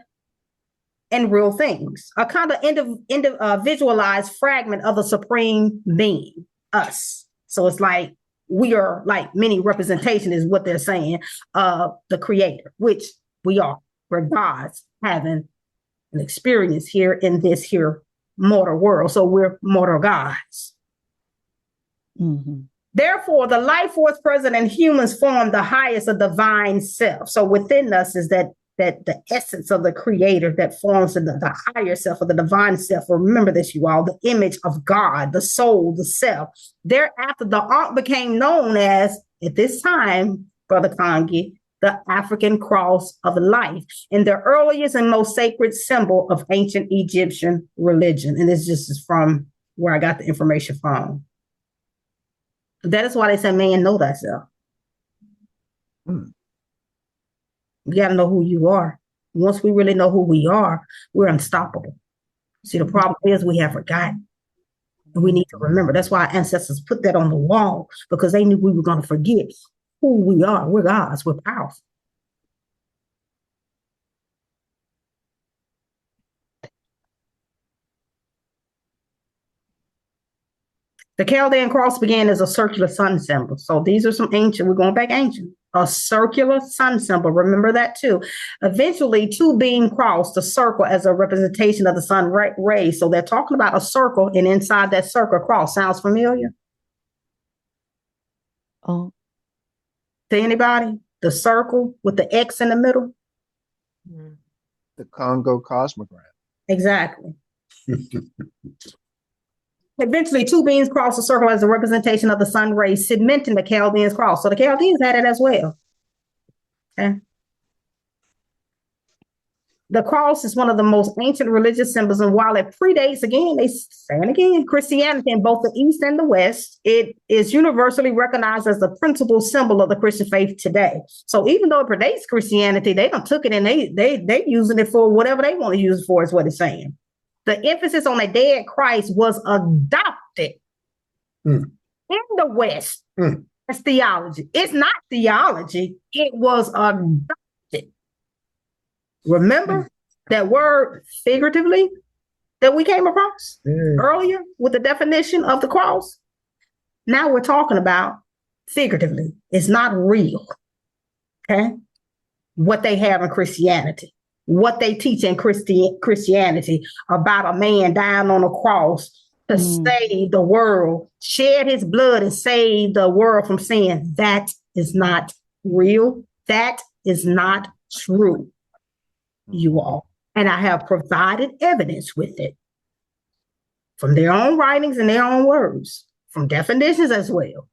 in real things, a kind of visualized fragment of the supreme being, us. So it's like we are like many representation is what they're saying of the Creator, which we are. We're gods having an experience here in this here mortal world. So we're mortal gods. Mm-hmm. Therefore, the life force present in humans form the highest of divine self. So within us is that the essence of the Creator that forms the higher self, of the divine self. Remember this, you all, the image of God, the soul, the self. Thereafter, the Ankh became known as, at this time, Brother Kongi, the African cross of life, and the earliest and most sacred symbol of ancient Egyptian religion. And this just is from where I got the information from. That is why they say, man, know thyself. You got to know who you are. Once we really know who we are, we're unstoppable. See, the problem is we have forgotten. And we need to remember. That's why our ancestors put that on the wall, because they knew we were going to forget who we are. We're gods. We're powerful. The Chaldean cross began as a circular sun symbol. So these are some ancient, we're going back ancient. A circular sun symbol, remember that too. Eventually, two beam crossed the circle as a representation of the sun rays. So they're talking about a circle, and inside that circle, cross. Sounds familiar? Oh, To anybody? The circle with the X in the middle? The Congo cosmogram. Exactly. Eventually, two beams cross the circle as a representation of the sun rays, cementing the Chaldeans' cross. So the Chaldeans had it as well. Okay. The cross is one of the most ancient religious symbols, and while it predates, Christianity in both the East and the West, it is universally recognized as the principal symbol of the Christian faith today. So even though it predates Christianity, they done took it and they using it for whatever they want to use it for, is what it's saying. The emphasis on a dead Christ was adopted in the West as theology. It's not theology. It was adopted. Remember that word figuratively that we came across earlier with the definition of the cross? Now we're talking about figuratively. It's not real. Okay? What they have in Christianity. What they teach in Christianity about a man dying on a cross to save the world, shed his blood and save the world from sin. That is not real. That is not true, you all. And I have provided evidence with it from their own writings and their own words, from definitions as well.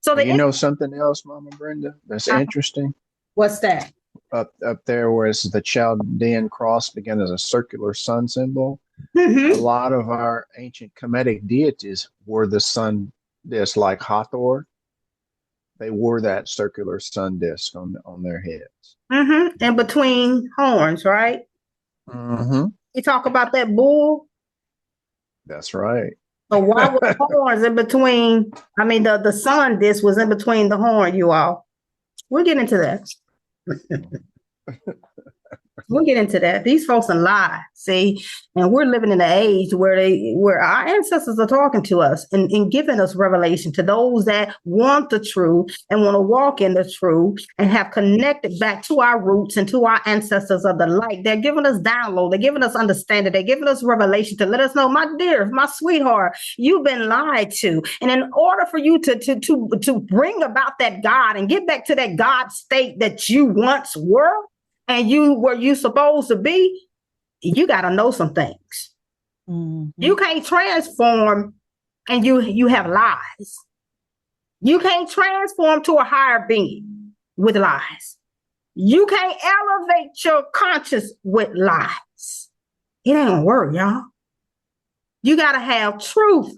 So you know something else, Mama Brenda, that's interesting? What's that? Up there, whereas the Chaldean cross began as a circular sun symbol, Mm-hmm. a lot of our ancient Kemetic deities wore the sun disk, like Hathor. They wore that circular sun disk on their heads. Mm-hmm. And between horns, right? Mm-hmm. You talk about that bull. That's right. So why was horns in between? I mean, the sun disk was in between the horn, you all. We'll get into that. We'll get into that. These folks are lie, see, and we're living in an age where our ancestors are talking to us and giving us revelation to those that want the truth and want to walk in the truth and have connected back to our roots and to our ancestors of the light. They're giving us download. They're giving us understanding. They're giving us revelation to let us know, my dear, my sweetheart, you've been lied to. And in order for you to bring about that God and get back to that God state that you once were, and you were you supposed to be, you got to know some things. Mm-hmm. You can't transform and you have lies. You can't transform to a higher being with lies. You can't elevate your conscience with lies. It ain't gonna work, y'all. You got to have truth.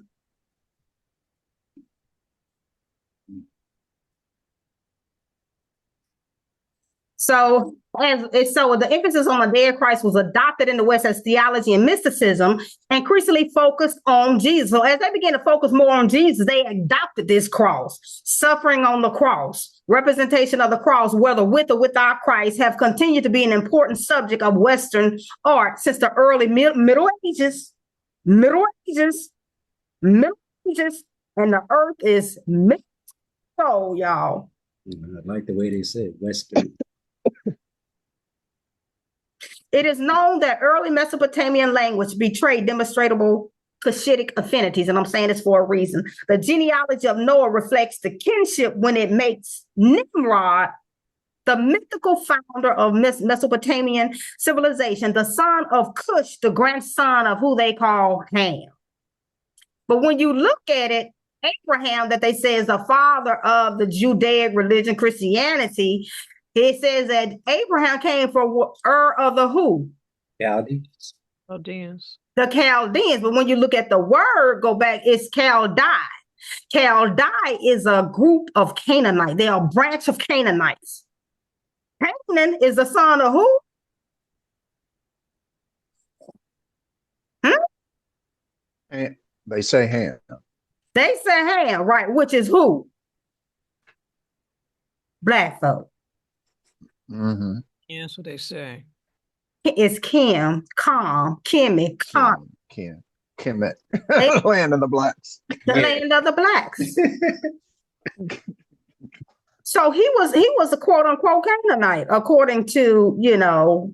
So the emphasis on the dead Christ was adopted in the West as theology and mysticism, increasingly focused on Jesus. So as they began to focus more on Jesus, they adopted this cross, suffering on the cross, representation of the cross, whether with or without Christ, have continued to be an important subject of Western art since the early Middle Ages, and the earth is so, y'all. I like the way they said Western. It is known that early Mesopotamian language betrayed demonstrable Cushitic affinities, and I'm saying this for a reason. The genealogy of Noah reflects the kinship when it makes Nimrod, the mythical founder of Mesopotamian civilization, the son of Cush, the grandson of who they call Ham. But when you look at it, Abraham, that they say is the father of the Judaic religion, Christianity, it says that Abraham came from of the who? Chaldeans. The Chaldeans. But when you look at the word, go back, it's Chaldai. Chaldai is a group of Canaanites. They are a branch of Canaanites. Canaan is the son of who? And they say Ham. They say Ham, right? Which is who? Black folk. Mm-hmm. Yeah, that's what they say. It's Kim, Kimmy, Kemet. Land of the blacks. the land of the blacks. So he was a quote unquote Canaanite, according to, you know,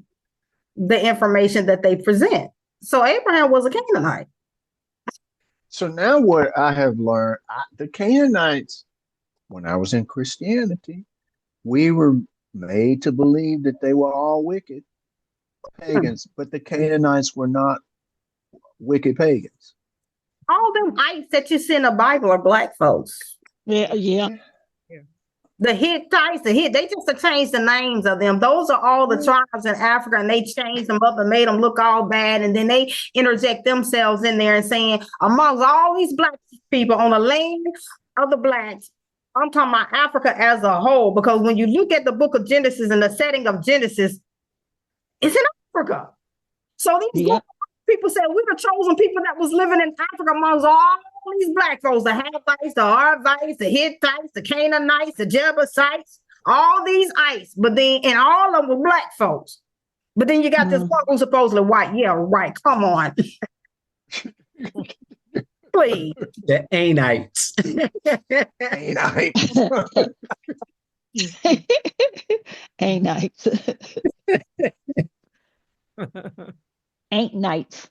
the information that they present. So Abraham was a Canaanite. So now what I have learned, the Canaanites, when I was in Christianity, we were made to believe that they were all wicked pagans, but the Canaanites were not wicked pagans. All them ites that you see in the Bible are black folks. Yeah. The Hittites, they just changed the names of them. Those are all the tribes in Africa, and they changed them up and made them look all bad. And then they interject themselves in there and saying, amongst all these black people on the land of the blacks, I'm talking about Africa as a whole, because when you look at the book of Genesis and the setting of Genesis, it's in Africa. So these people said we're the chosen people that was living in Africa amongst all these black folks, the Hittites, the Arvites, the Hittites, the Canaanites, the Jebusites, all these ites, but then, and all of them were black folks. But then you got this one who's supposedly white. Yeah, right. Come on. Please. The Anites. Anites. Ain't nights.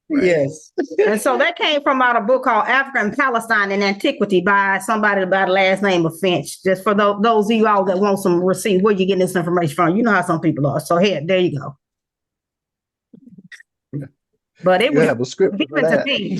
Yes. And so that came from out a book called Africa and Palestine in Antiquity by somebody by the last name of Finch. Just for those of you all that want some receipt, where you getting this information from? You know how some people are. So here, there you go. But it was have a script for given that. to me.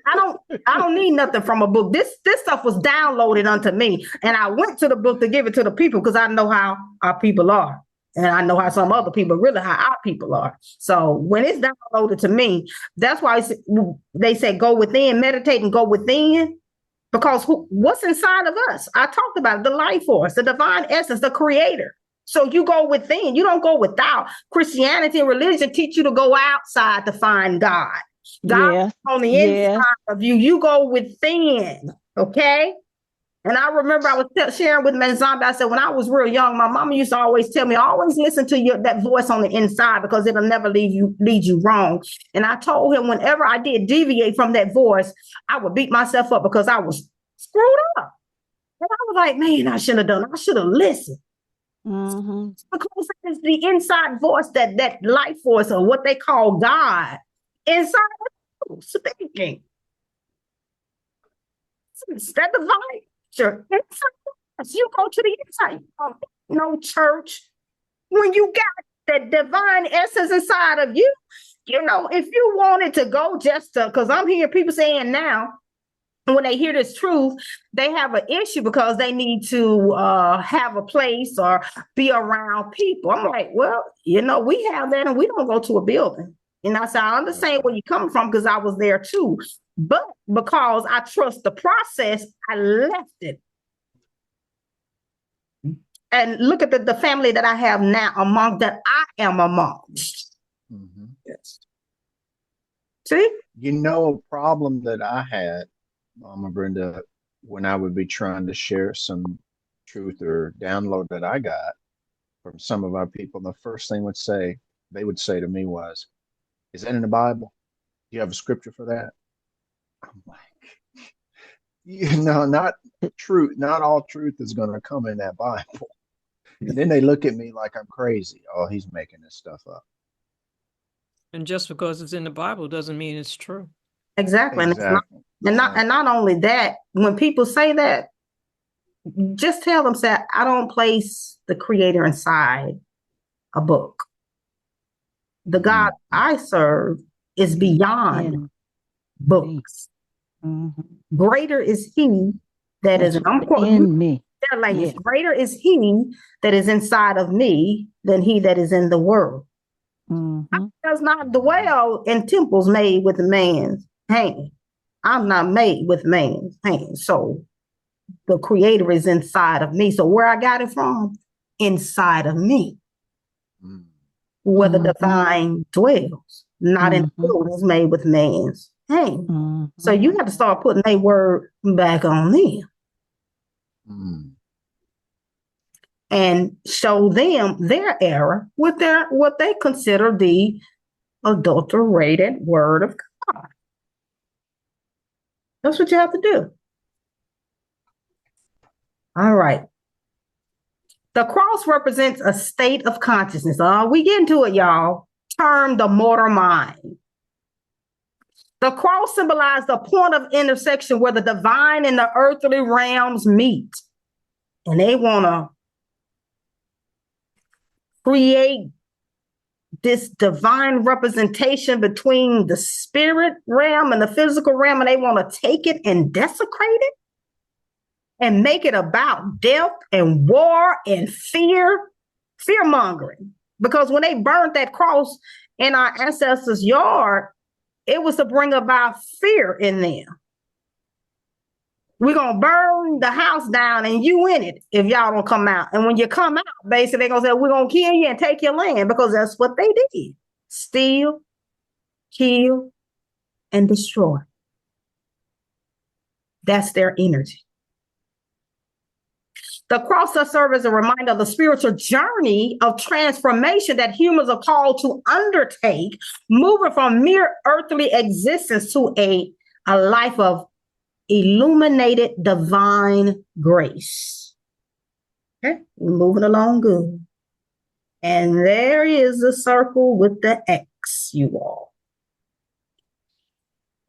I don't need nothing from a book. This stuff was downloaded unto me, and I went to the book to give it to the people because I know how our people are. And I know how some other people, really how our people are. So when it's downloaded to me, that's why they say go within, meditate and go within. Because what's inside of us? I talked about it, the life force, the divine essence, the creator. So you go within, you don't go without. Christianity and religion teach you to go outside to find God. God is on the inside of you. You go within, okay? And I remember I was sharing with Nzambi, I said, when I was real young, my mama used to always tell me, always listen to that voice on the inside because it'll never lead you wrong. And I told him whenever I did deviate from that voice, I would beat myself up because I was screwed up. And I was like, man, I shouldn't have done it. I should have listened. Mm-hmm. Because it's the inside voice, that life force, or what they call God, inside of you speaking. It's that divine. Sure. You go to the inside, church. When you got that divine essence inside of you, if you wanted to go just to, because I'm hearing people saying now, when they hear this truth, they have an issue because they need to have a place or be around people. I'm like, well, we have that and we don't go to a building. And I said, I understand where you're coming from because I was there too. But because I trust the process, I left it. And look at the family that I have now that I am amongst. Mm-hmm. Yes. See? A problem that I had, Mama Brenda, when I would be trying to share some truth or download that I got from some of our people, the first thing they would say to me was, is that in the Bible? Do you have a scripture for that? I'm like, not truth. Not all truth is going to come in that Bible. And then they look at me like I'm crazy. Oh, he's making this stuff up. And just because it's in the Bible doesn't mean it's true. Exactly. And not only that, when people say that, just tell them that I don't place the creator inside a book. The God I serve is beyond books. Mm-hmm. Greater is he that is in me. Their language. Yes. Greater is he that is inside of me than he that is in the world. Mm-hmm. Does not dwell in temples made with man's hand. I'm not made with man's hand. So the creator is inside of me. So where I got it from, inside of me, Mm. where the Mhm. divine dwells, not in the Mhm. buildings made with man's hand. Mhm. So you have to start putting a word back on them Mm. and show them their error with their what they consider the adulterated word of God. That's what you have to do. All right. The cross represents a state of consciousness. We get into it, y'all. Termed the mortal mind. The cross symbolized the point of intersection where the divine and the earthly realms meet. And they want to create this divine representation between the spirit realm and the physical realm, and they want to take it and desecrate it and make it about death and war and fear mongering. Because when they burned that cross in our ancestors' yard, it was to bring about fear in them. We're going to burn the house down and you in it if y'all don't come out. And when you come out, basically, they're going to say, we're going to kill you and take your land, because that's what they did. Steal, kill, and destroy. That's their energy. The cross does serve as a reminder of the spiritual journey of transformation that humans are called to undertake, moving from mere earthly existence to a life of illuminated divine grace. Okay, we're moving along good. And there is the circle with the X, you all.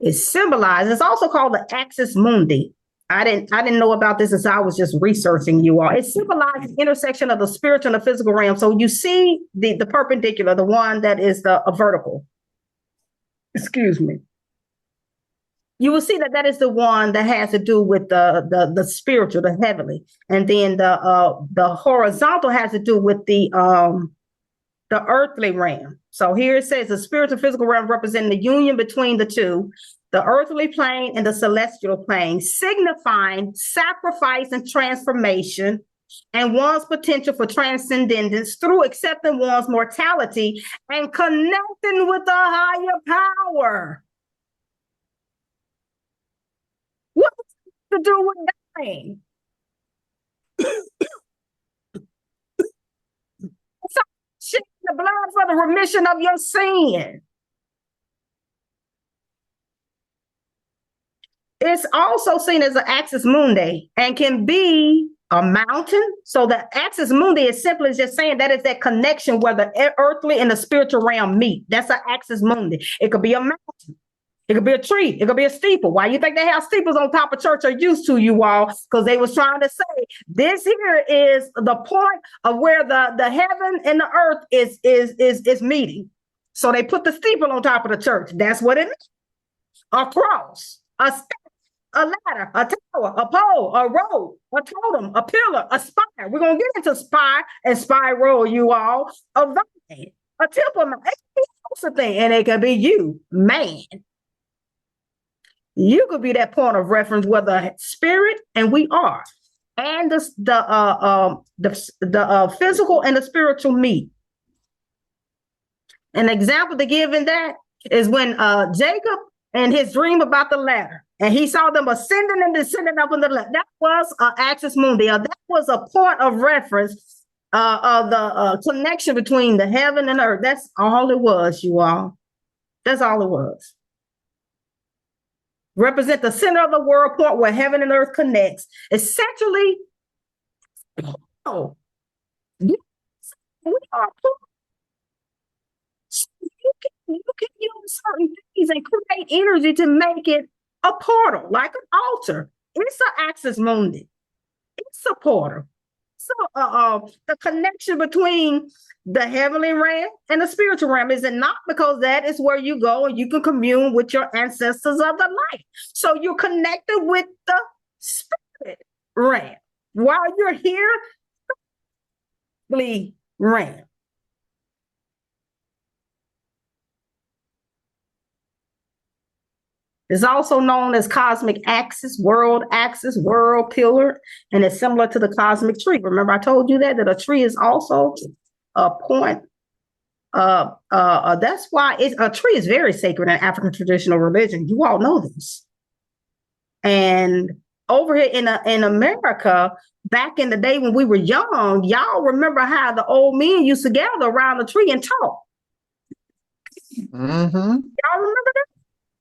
It's symbolized, it's also called the axis mundi. I didn't know about this as I was just researching, you all. It symbolizes the intersection of the spiritual and the physical realm. So you see the perpendicular, the one that is the vertical. Excuse me. You will see that that is the one that has to do with the spiritual, the heavenly, and then the horizontal has to do with the earthly realm. So here it says the spiritual physical realm representing the union between the two, the earthly plane and the celestial plane, signifying sacrifice and transformation and one's potential for transcendence through accepting one's mortality and connecting with the higher power. What to do with dying? Shedding the blood for the remission of your sin. It's also seen as an axis mundi and can be a mountain. So the axis mundi is simply just saying that is that connection where the earthly and the spiritual realm meet. That's an axis mundi. It could be a mountain. It could be a tree. It could be a steeple. Why you think they have steeples on top of church are used to, you all? Because they was trying to say this here is the point of where the heaven and the earth is meeting. So they put the steeple on top of the church. That's what it is. A cross, a step, a ladder, a tower, a pole, a road, a totem, a pillar, a spire. We're going to get into spire and spiral, you all. A vine, a temple, a thing, and it could be you, man. You could be that point of reference where the spirit and we are, and the physical and the spiritual meet. An example to give in that is when Jacob and his dream about the ladder, and he saw them ascending and descending up on the ladder. That was an axis mundi. That was a point of reference of the connection between the heaven and earth. That's all it was, you all. That's all it was. Represent the center of the world point where heaven and earth connects. Essentially, we are. You can use certain things and create energy to make it a portal, like an altar. It's an axis mundi. It's a portal. So the connection between the heavenly realm and the spiritual realm, is it not? Because that is where you go and you can commune with your ancestors of the light. So you're connected with the spirit realm while you're here, realm. It's also known as cosmic axis, world pillar, and it's similar to the cosmic tree. Remember, I told you that a tree is also a point. That's why a tree is very sacred in African traditional religion. You all know this. And over here in America, back in the day when we were young, y'all remember how the old men used to gather around the tree and talk. Mm-hmm. Y'all remember that?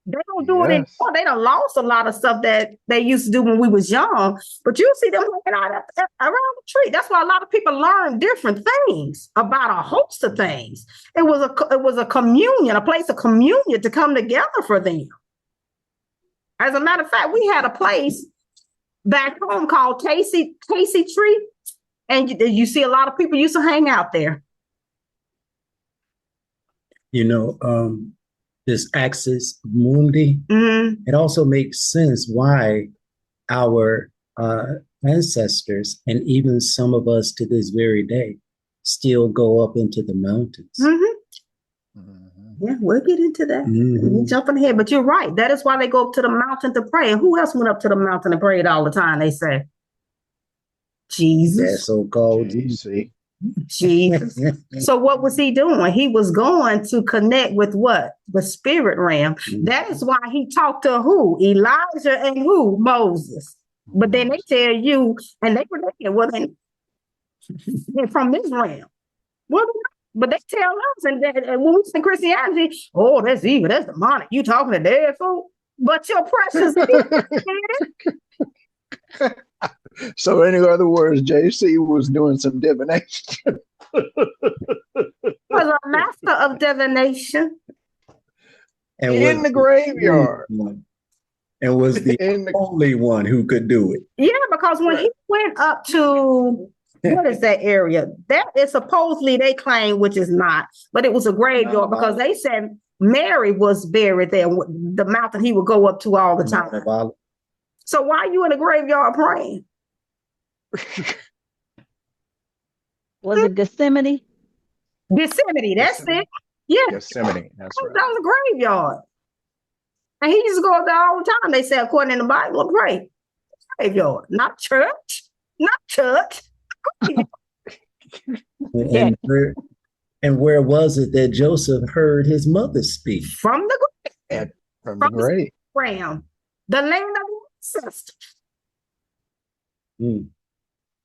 They don't do it Yes. anymore. They done lost a lot of stuff that they used to do when we was young. But you see them hanging out around the tree. That's why a lot of people learn different things about a host of things. It was a communion, a place of communion to come together for them. As a matter of fact, we had a place back home called Casey Tree, and you see a lot of people used to hang out there. You know, this axis mundi, it also makes sense why our ancestors, and even some of us to this very day, still go up into the mountains. Yeah, we'll get into that. We're jumping ahead, but you're right. That is why they go up to the mountain to pray. And who else went up to the mountain and prayed all the time, they say? Jesus. That so-called Jesus. So what was he doing? He was going to connect with what? The spirit realm. That is why he talked to who? Elijah and who? Moses. But then they tell you, and they were there, well, they're from this realm. Well, but they tell us, and when we say Christianity, oh, that's evil, that's demonic. You talking to dead fool? But your precious So in other words, JC was doing some divination. was a master of divination. and in the graveyard. And was the only one who could do it. Yeah, because when he went up to, what is that area? That is supposedly, they claim, which is not, but it was a graveyard because they said Mary was buried there, the mountain he would go up to all the time. So why are you in the graveyard praying? Was it Gethsemane? Gethsemane, that's it. Yeah. Gethsemane, that's right. That was a graveyard. And he used to go up there all the time. They say, according to the Bible, pray. Graveyard, not church. Not church. And where was it that Joseph heard his mother speak? From the grave. From the grave. The land of the ancestors.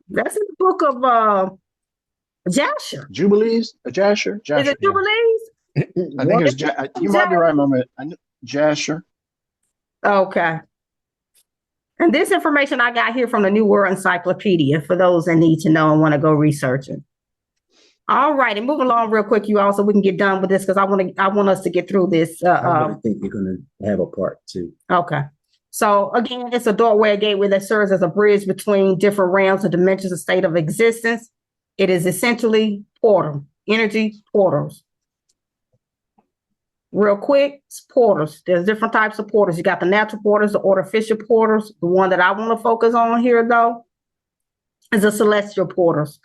That's in the book of Jasher. Jubilees? Jasher? Is it Jubilees? I think it's you might be right, Mama. Jasher. Okay. And this information I got here from the New World Encyclopedia for those that need to know and want to go research it. All right, and moving along real quick, you all, so we can get done with this because I want us to get through this. I think you're going to have a part two. Okay. So again, it's a doorway, a gateway that serves as a bridge between different realms and dimensions of state of existence. It is essentially energy portals. Real quick, it's portals. There's different types of portals. You got the natural portals, the artificial portals. The one that I want to focus on here, though, is the celestial portals.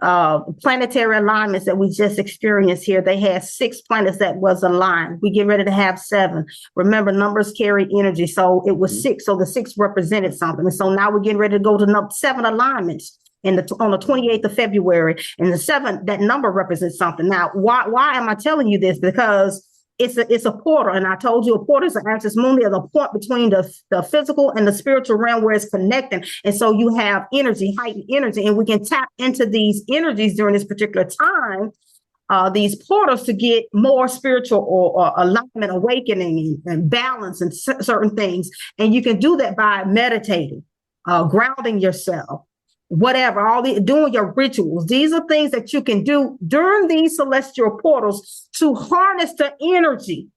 Planetary alignments that we just experienced here, they had 6 planets that was aligned. We get ready to have 7. Remember, numbers carry energy, so it was 6. So the 6 represented something. And so now we're getting ready to go to 7 alignments on the 28th of February. And the 7, that number represents something. Now, why am I telling you this? Because it's a portal, and I told you a portal is an axis mundi, the point between the physical and the spiritual realm where it's connecting. And so you have energy, heightened energy, and we can tap into these energies during this particular time, these portals, to get more spiritual or alignment, awakening, and balance and certain things. And you can do that by meditating, grounding yourself, whatever, doing your rituals. These are things that you can do during these celestial portals to harness the energy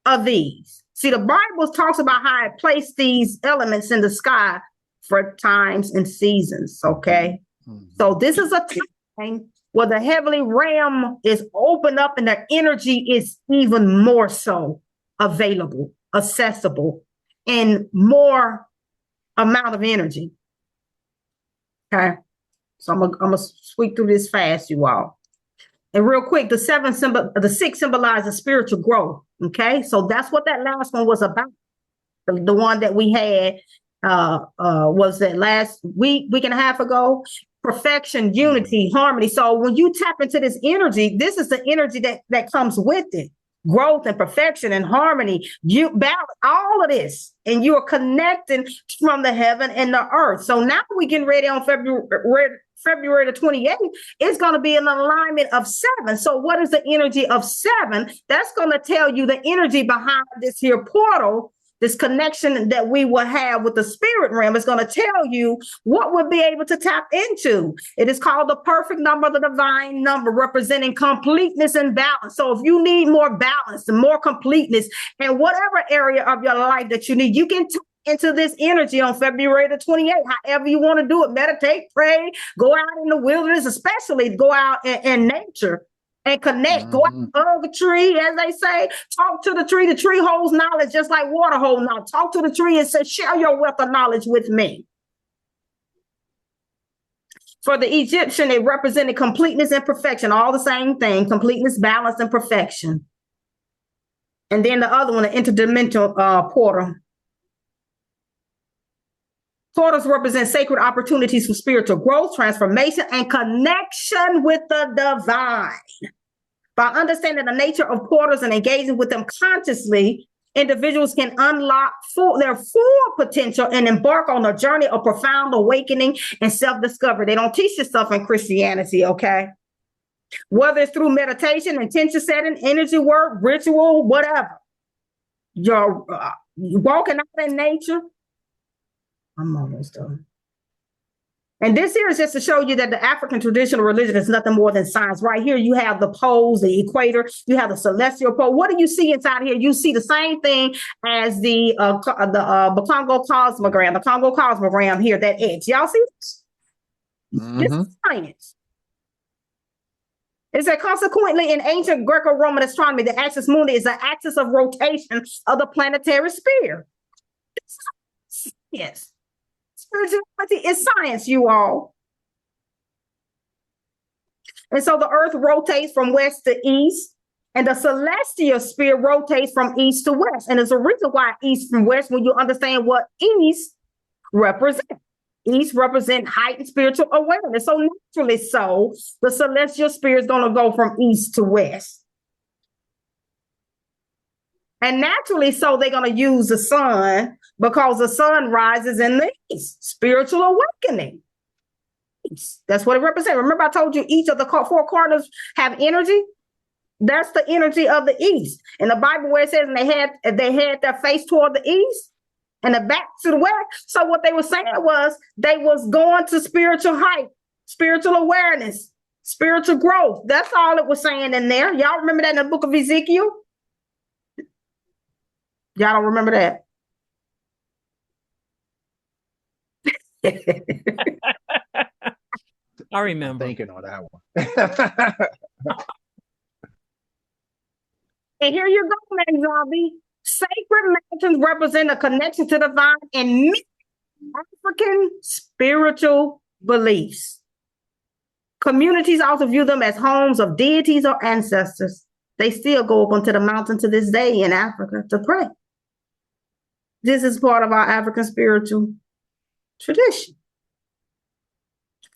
of these. See, the Bible talks about how it placed these elements in the sky for times and seasons, okay? So this is a time where the heavenly realm is opened up and the energy is even more so available, accessible, and more amount of energy. Okay, so I'm gonna sweep through this fast, you all. And real quick, the six symbolizes spiritual growth. Okay, so that's what that last one was about. The one that we had was that last week and a half ago. Perfection, unity, harmony. So when you tap into this energy, this is the energy that comes with it. Growth and perfection and harmony, you balance all of this, and you are connecting from the heaven and the earth. So now we're getting ready on February the 28th. It's going to be an alignment of 7. So what is the energy of 7? That's going to tell you the energy behind this here portal. This connection that we will have with the spirit realm is going to tell you what we'll be able to tap into. It is called the perfect number, the divine number, representing completeness and balance. So if you need more balance and more completeness in whatever area of your life that you need, you can tap into this energy on February the 28th, however you want to do it. Meditate, pray, go out in the wilderness, especially go out in nature. And connect, go out and hug a tree, as they say. Talk to the tree. The tree holds knowledge just like water holds knowledge. Talk to the tree and say, share your wealth of knowledge with me. For the Egyptian, it represented completeness and perfection, all the same thing, completeness, balance, and perfection. And then the other one, the interdimensional portal. Portals represent sacred opportunities for spiritual growth, transformation, and connection with the divine. By understanding the nature of portals and engaging with them consciously, individuals can unlock their full potential and embark on a journey of profound awakening and self-discovery. They don't teach this stuff in Christianity, okay? Whether it's through meditation, intention setting, energy work, ritual, whatever. You're walking out in nature. I'm almost done. And this here is just to show you that the African traditional religion is nothing more than science. Right here, you have the poles, the equator, you have the celestial pole. What do you see inside here? You see the same thing as the Congo cosmogram here, that edge. Y'all see this? This is science. It said, consequently, in ancient Greco-Roman astronomy, the axis mundi is the axis of rotation of the planetary sphere. Yes. Spirituality is science, you all. And so the earth rotates from west to east, and the celestial sphere rotates from east to west. And there's a reason why east from west, when you understand what east represents. East represent heightened spiritual awareness. So naturally so, the celestial sphere is going to go from east to west. And naturally so, they're going to use the sun because the sun rises in the east. Spiritual awakening. That's what it represents. Remember I told you each of the 4 cardinals have energy? That's the energy of the east. In the Bible where it says they had their face toward the east and the back to the west. So what they were saying was they was going to spiritual height, spiritual awareness, spiritual growth. That's all it was saying in there. Y'all remember that in the book of Ezekiel? Y'all don't remember that? I remember. Thinking on that one. And here you go, Nzambi. Sacred mountains represent a connection to the divine and African spiritual beliefs. Communities also view them as homes of deities or ancestors. They still go up onto the mountain to this day in Africa to pray. This is part of our African spiritual tradition.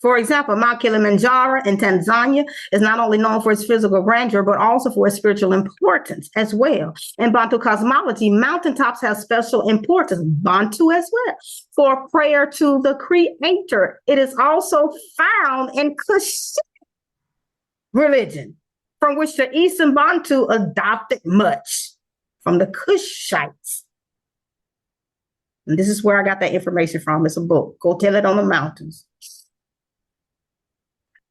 For example, Mount Kilimanjaro in Tanzania is not only known for its physical grandeur, but also for its spiritual importance as well. In Bantu cosmology, mountaintops have special importance, Bantu as well, for prayer to the Creator. It is also found in Kush religion, from which the Eastern Bantu adopted much from the Kushites. And this is where I got that information from. It's a book. Go Tell It on the Mountains.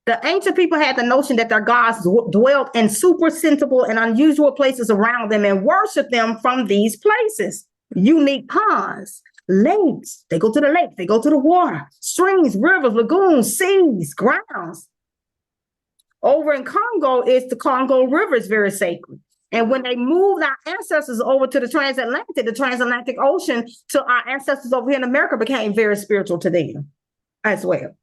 The ancient people had the notion that their gods dwelt in super sensible and unusual places around them and worshiped them from these places. Unique ponds, lakes. They go to the lake. They go to the water. Streams, rivers, lagoons, seas, grounds. Over in Congo, the Congo River is very sacred. And when they moved our ancestors over to the transatlantic ocean to our ancestors over here in America became very spiritual to them as well.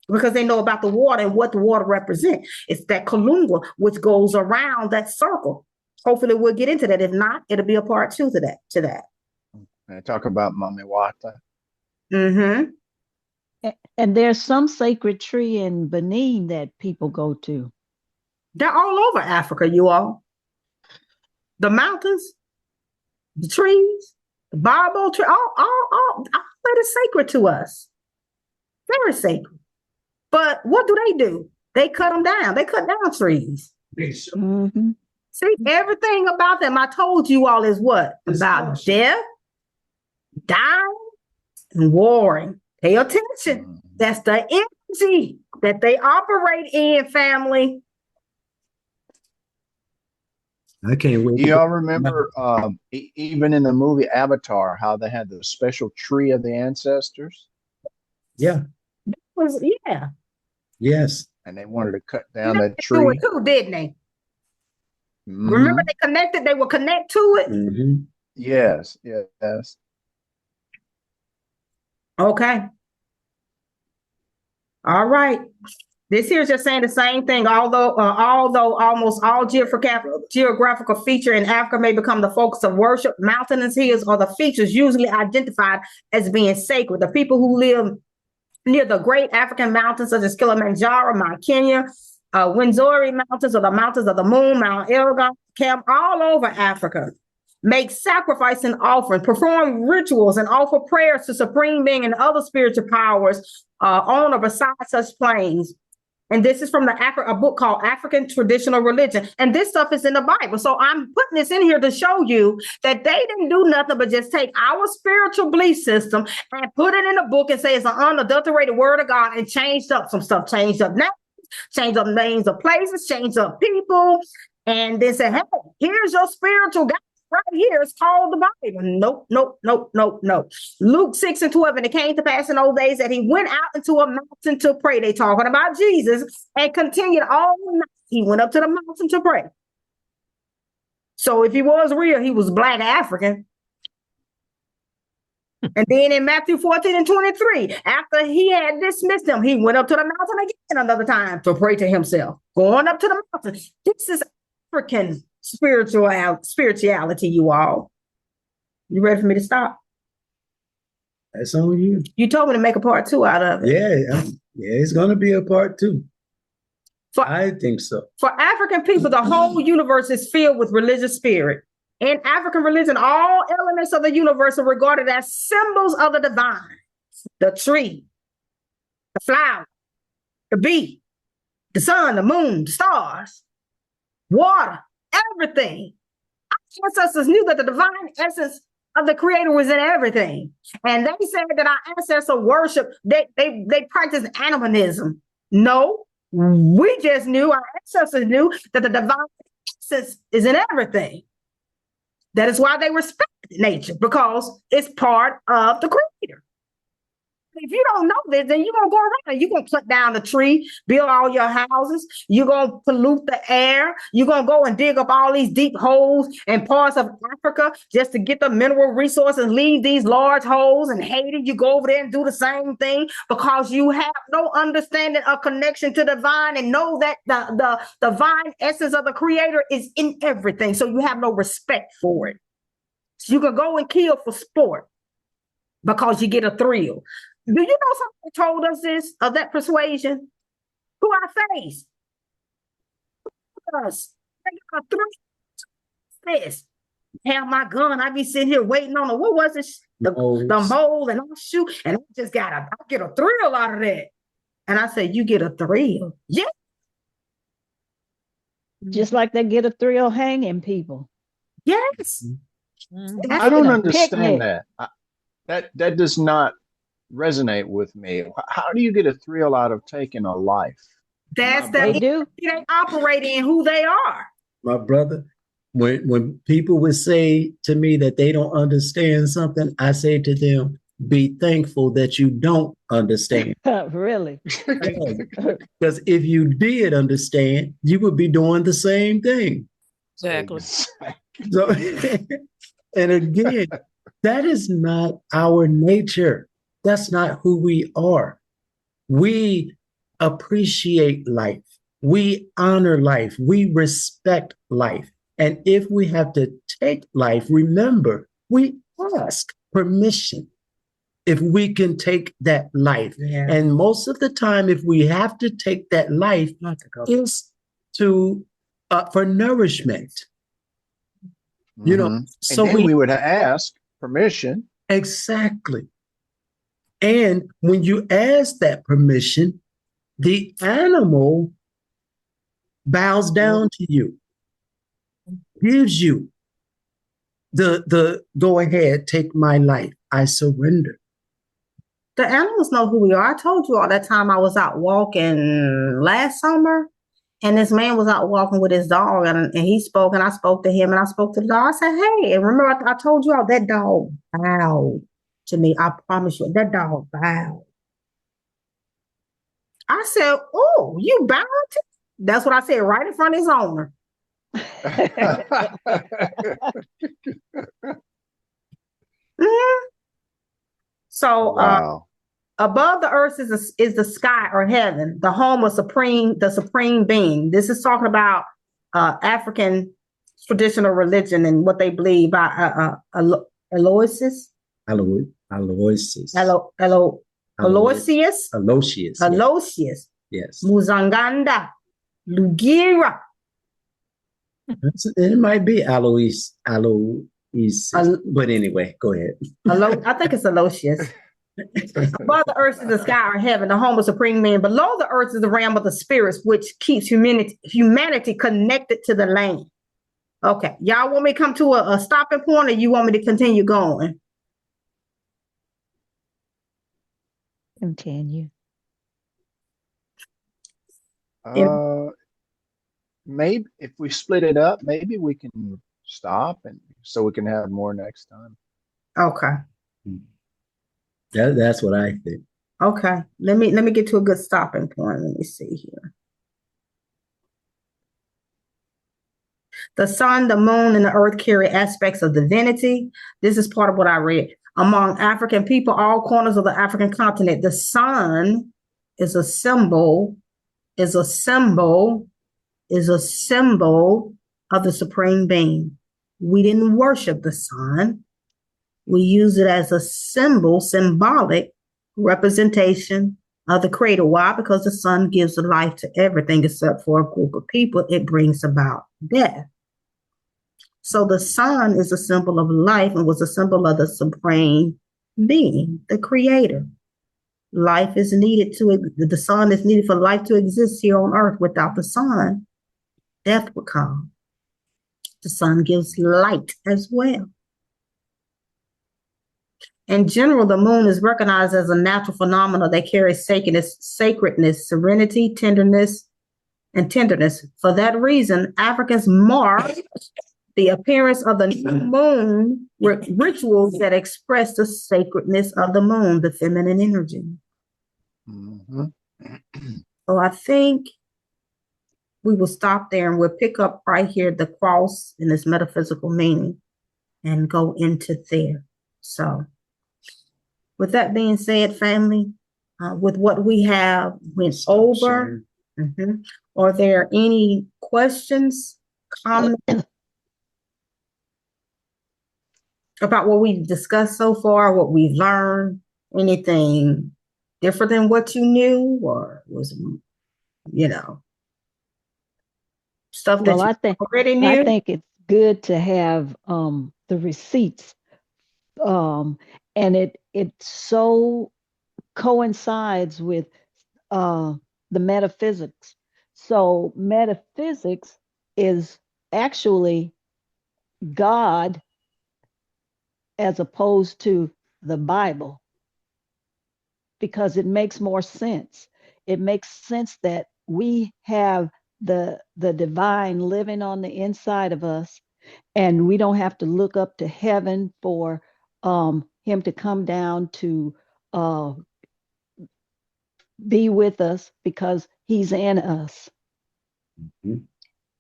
because they know about the water and what the water represents. It's that Kalunga, which goes around that circle. Hopefully we'll get into that. If not, it'll be a part 2 to that. I talk about Mamiwata. Mm-hmm. And there's some sacred tree in Benin that people go to. They're all over Africa, you all. The mountains, the trees, the barbel tree, all that is sacred to us. Very sacred. But what do? They cut them down. They cut down trees. Mm-hmm. See, everything about them, I told you all, is what? About death, dying, and warring. Pay attention. That's the energy that they operate in, family. I can't wait. Y'all remember even in the movie Avatar, how they had the special tree of the ancestors? Yeah. Yeah. Yes. And they wanted to cut down that They tree. do it too, didn't they? Remember they would connect to it? Mm-hmm. Yes. Okay. All right. This here is just saying the same thing. Although almost all geographical feature in Africa may become the focus of worship, mountains, hills are the features usually identified as being sacred. The people who live near the great African mountains such as Kilimanjaro, Mount Kenya, Windsor Mountains, or the Mountains of the Moon, Mount Elgon, Camp, all over Africa, make sacrifice and offering, perform rituals, and offer prayers to Supreme Being and other spiritual powers on or beside such plains. And this is from a book called African Traditional Religion. And this stuff is in the Bible. So I'm putting this in here to show you that they didn't do nothing but just take our spiritual belief system and put it in a book and say it's an unadulterated word of God, and changed up some stuff, changed up names, changed up names of places, changed up people, and then say, hey, here's your spiritual God. Right here, it's called the Bible. Nope. Luke 6:12, and it came to pass in those days that he went out into a mountain to pray. They talking about Jesus, and continued all night. He went up to the mountain to pray. So if he was real, he was Black African. And then in Matthew 14:23, after he had dismissed them, he went up to the mountain again another time to pray to himself. Going up to the mountain. This is African spirituality, you all. You ready for me to stop? That's on you. You told me to make a part 2 out of it. Yeah, it's going to be a part 2. I think so. For African people, the whole universe is filled with religious spirit. In African religion, all elements of the universe are regarded as symbols of the divine. The tree, the flower, the bee, the sun, the moon, the stars, water, everything. Our ancestors knew that the divine essence of the Creator was in everything. And they said that our ancestors worship, they practice animism. No, we just knew, our ancestors knew that the divine essence is in everything. That is why they respect nature, because it's part of the Creator. If you don't know this, then you're going to go around and you're going to cut down the tree, build all your houses. You're going to pollute the air. You're going to go and dig up all these deep holes in parts of Africa just to get the mineral resources, leave these large holes. And Haiti, you go over there and do the same thing because you have no understanding or connection to divine, and know that the divine essence of the Creator is in everything. So you have no respect for it. So you can go and kill for sport because you get a thrill. Do you know somebody told us this, of that persuasion? To our face. Us. They got a thrill. This. Have my gun. I be sitting here waiting on what was it? The mole, and I'll shoot. And I get a thrill out of that. And I said, you get a thrill? Yeah. Just like they get a thrill hanging people. Yes. Mm-hmm. I don't understand that. That does not resonate with me. How do you get a thrill out of taking a life? That's they do. They operate in who they are. My brother, when people would say to me that they don't understand something, I say to them, be thankful that you don't understand. Really? Because if you did understand, you would be doing the same thing. Exactly. So, and again, that is not our nature. That's not who we are. We appreciate life. We honor life. We respect life. And if we have to take life, remember, we ask permission if we can take that life. Yeah. And most of the time, if we have to take that life, it's to for nourishment. You know, so and then we would ask permission. Exactly. And when you ask that permission, the animal bows down to you, gives you the go ahead, take my life. I surrender. The animals know who we are. I told you all that time I was out walking last summer, and this man was out walking with his dog, and he spoke, and I spoke to him, and I spoke to the dog. I said, hey, and remember I told you all that dog bowed to me. I promise you, that dog bowed. I said, oh, you bowed to? That's what I said right in front of his owner. So wow. Above the earth is the sky or heaven, the home of the supreme being. This is talking about African traditional religion and what they believe by Aloysius. Aloysius. Aloysius. Yes. Muzanganda. Lugira. It might be Aloysius. But anyway, go ahead. I think it's Aloysius. Above the earth is the sky or heaven, the home of supreme man. Below the earth is the realm of the spirits, which keeps humanity connected to the land. Okay, y'all want me to come to a stopping point, or you want me to continue going? Continue. Maybe if we split it up, maybe we can stop, and so we can have more next time. Okay. That's what I think. Okay. Let me get to a good stopping point. Let me see here. The sun, the moon, and the earth carry aspects of divinity. This is part of what I read. Among African people, all corners of the African continent, the sun is a symbol of the supreme being. We didn't worship the sun. We use it as a symbolic representation of the creator. Why? Because the sun gives life to everything except for a group of people. It brings about death. So the sun is a symbol of life and was a symbol of the supreme being, the creator. The sun is needed for life to exist here on earth. Without the sun, death would come. The sun gives light as well. In general, the moon is recognized as a natural phenomenon that carries sacredness, serenity, tenderness. For that reason, Africans mark the appearance of the new moon with rituals that express the sacredness of the moon, the feminine energy. So I think we will stop there, and we'll pick up right here the cross in its metaphysical meaning and go into there. So with that being said, family, with what we have went over, are there any questions, comments about what we've discussed so far, what we've learned, anything different than what you knew, or was, stuff that you already knew? I think it's good to have the receipts, and it so coincides with the metaphysics. So metaphysics is actually God as opposed to the Bible, because it makes more sense. It makes sense that we have the divine living on the inside of us, and we don't have to look up to heaven for him to come down to be with us, because he's in us.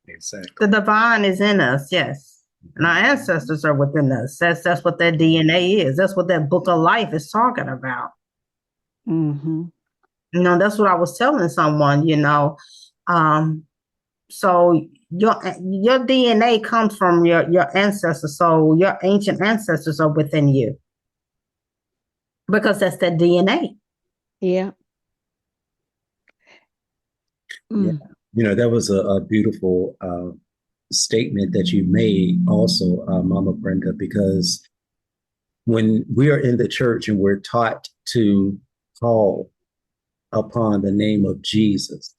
Exactly. The divine is in us, yes. And our ancestors are within us. That's what that DNA is. That's what that book of life is talking about. That's what I was telling someone, So your DNA comes from your ancestors. So your ancient ancestors are within you because that's their DNA. Yeah. Yeah. That was a beautiful statement that you made also, Mama Brenda, because when we are in the church and we're taught to call upon the name of Jesus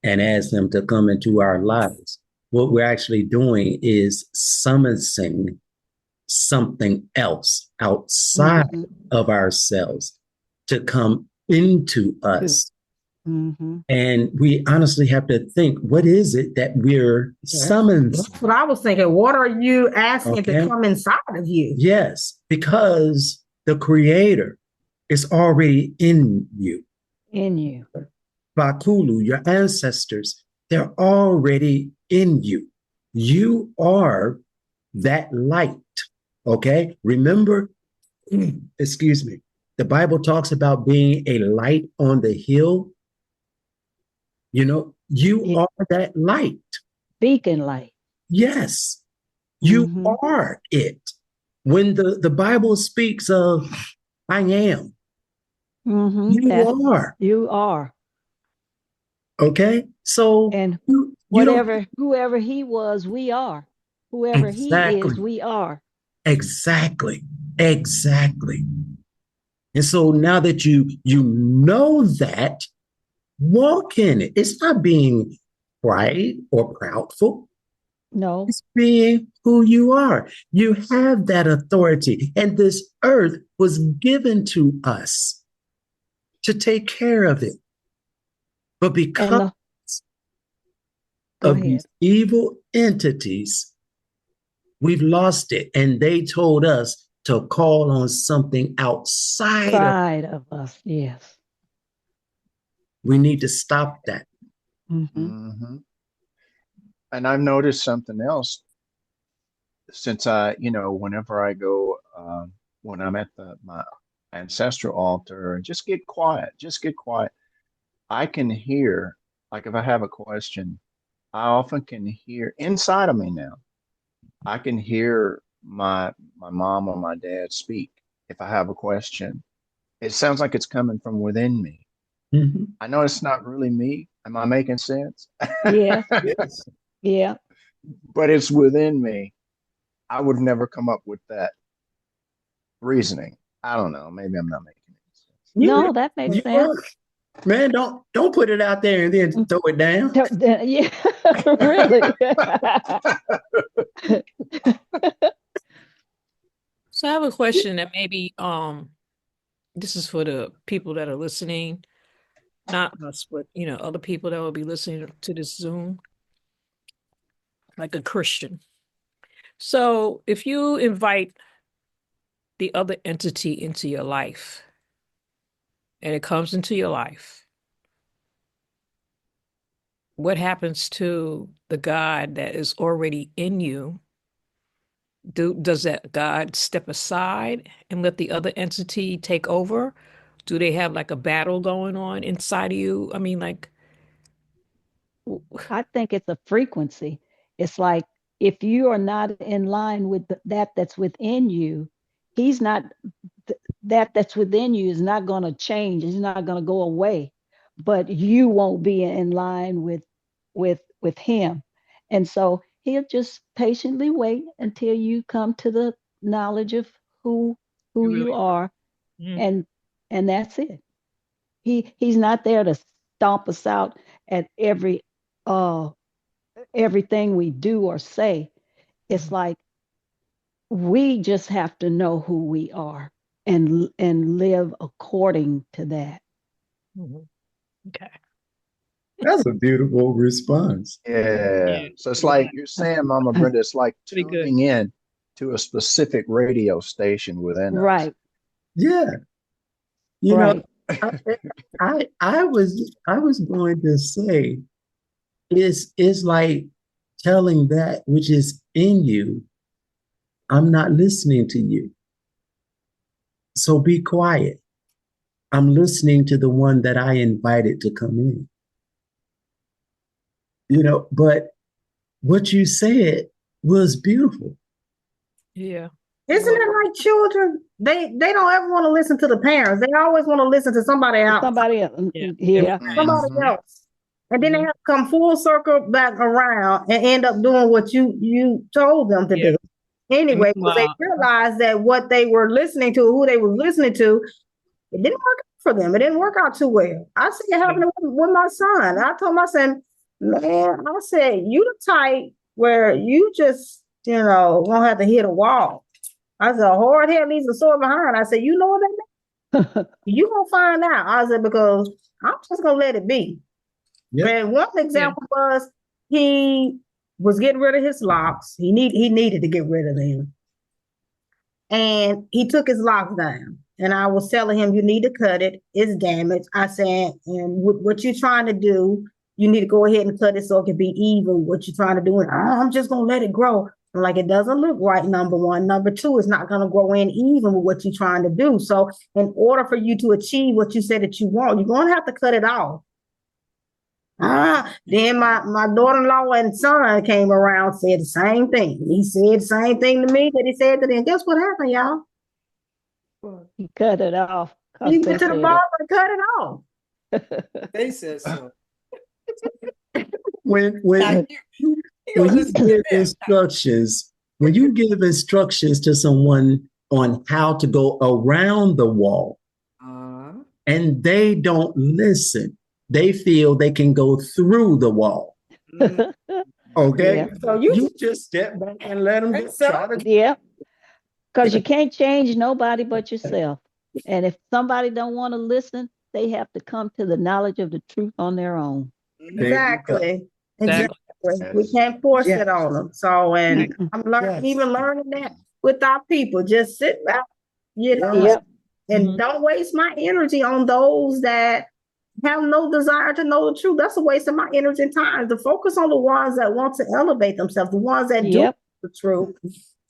and ask him to come into our lives, what we're actually doing is summoning something else outside of ourselves to come into us. And we honestly have to think, what is it that we're summoning? That's what I was thinking. What are you asking to come inside of you? Yes, because the creator is already in you. In you. Bakulu, your ancestors, they're already in you. You are that light. Okay? Remember, excuse me, the Bible talks about being a light on the hill. You are that light. Beacon light. Yes, you are it. When the Bible speaks of I am, you are. You are. Okay? So, and whoever he was, we are. Whoever he is, we are. Exactly. And so now that you know that, walk in it. It's not being pride or proudful. No. It's being who you are. You have that authority. And this earth was given to us to take care of it. But because of these evil entities, we've lost it. And they told us to call on something outside of us. Yes. We need to stop that. And I've noticed something else since whenever I go, when I'm at my ancestral altar, just get quiet. I can hear, like if I have a question, I often can hear inside of me now. I can hear my mom or my dad speak if I have a question. It sounds like it's coming from within me. I know it's not really me. Am I making sense? Yeah. Yes. Yeah. But it's within me. I would never come up with that reasoning. I don't know. Maybe I'm not making sense. No, that makes sense. Man, don't put it out there and then throw it down. Yeah, really. So I have a question that maybe this is for the people that are listening, not us, but other people that will be listening to this Zoom, like a Christian. So if you invite the other entity into your life and it comes into your life, what happens to the God that is already in you? Does that God step aside and let the other entity take over? Do they have like a battle going on inside of you? I mean, I think it's a frequency. It's like if you are not in line with that's within you, he's not that's within you is not going to change. It's not going to go away, but you won't be in line with him. And so he'll just patiently wait until you come to the knowledge of who you are. And that's it. He's not there to stomp us out at everything we do or say. It's like we just have to know who we are and live according to that. Okay. That's a beautiful response. Yeah. So it's like you're saying, Mama Brenda, it's like tuning in to a specific radio station within us. Right. Yeah. I was going to say it's like telling that which is in you, I'm not listening to you. So be quiet. I'm listening to the one that I invited to come in. But what you said was beautiful. Yeah. Isn't it like children? They don't ever want to listen to the parents. They always want to listen to somebody else. Somebody else. Yeah. Somebody else. And then they have to come full circle back around and end up doing what you told them to do. Anyway, because they realized that what they were listening to, who they were listening to, it didn't work out for them. It didn't work out too well. I see it happening with my son. I told my son, man, I said, you the type where you just, won't have to hit a wall. I said, a hard head leaves a sore behind. I said, you know what that means? You gonna find out. I said, because I'm just gonna let it be. Yep. And one example was he was getting rid of his locks. He needed to get rid of them. And he took his locks down. And I was telling him, you need to cut it. It's damaged. I said, and what you're trying to do, you need to go ahead and cut it so it can be even. What you're trying to do, and I'm just gonna let it grow. I'm like, it doesn't look right, number one. Number two, it's not going to grow in even with what you're trying to do. So in order for you to achieve what you said that you want, you're going to have to cut it off. Then my daughter-in-law and son came around, said the same thing. He said the same thing to me that he said to them. Guess what happened, y'all? He cut it off. He went to the barber and cut it off. They said so. When you give instructions to someone on how to go around the wall, and they don't listen, they feel they can go through the wall. Okay, yeah. So you just step back and let them try to. Yeah, because you can't change nobody but yourself. And if somebody don't want to listen, they have to come to the knowledge of the truth on their own. Exactly. We can't force it on them. So, and I'm learning that with our people. Just sit back, and don't waste my energy on those that have no desire to know the truth. That's a waste of my energy and time. To focus on the ones that want to elevate themselves, the ones that do the truth,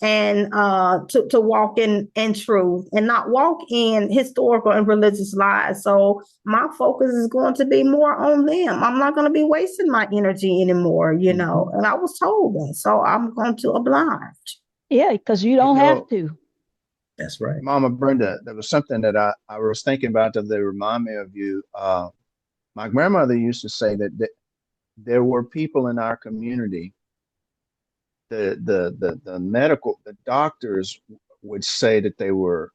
and to walk in truth and not walk in historical and religious lies. So my focus is going to be more on them. I'm not going to be wasting my energy anymore, and I was told that. So I'm going to oblige. Yeah, because you don't have to. That's right. Mama Brenda, there was something that I was thinking about that remind me of you. My grandmother used to say that there were people in our community, the doctors would say that they were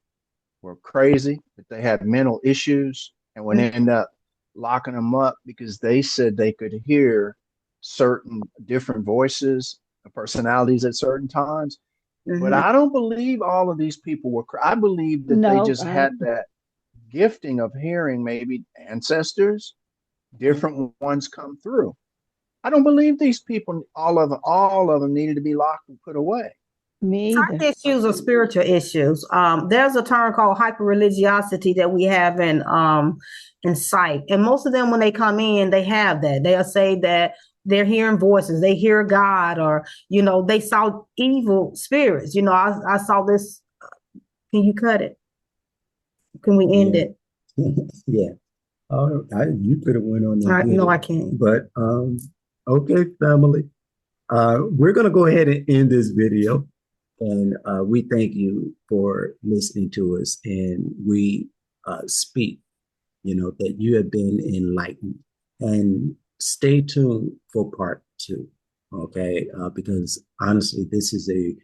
crazy, that they had mental issues, and would end up locking them up because they said they could hear certain different voices and personalities at certain times. But I don't believe all of these people were. I believe that they just had that gifting of hearing, maybe ancestors, different ones come through. I don't believe these people, all of them needed to be locked and put away. Me either. Issues are spiritual issues. There's a term called hyper-religiosity that we have in sight. And most of them, when they come in, they have that. They'll say that they're hearing voices, they hear God, or, they saw evil spirits. I saw this. Can you cut it? Can we end it? Yeah. You could have went on. No, I can't. But okay, family. We're going to go ahead and end this video. And we thank you for listening to us. And we speak, that you have been enlightened. And stay tuned for part 2. Okay. Because honestly, this is a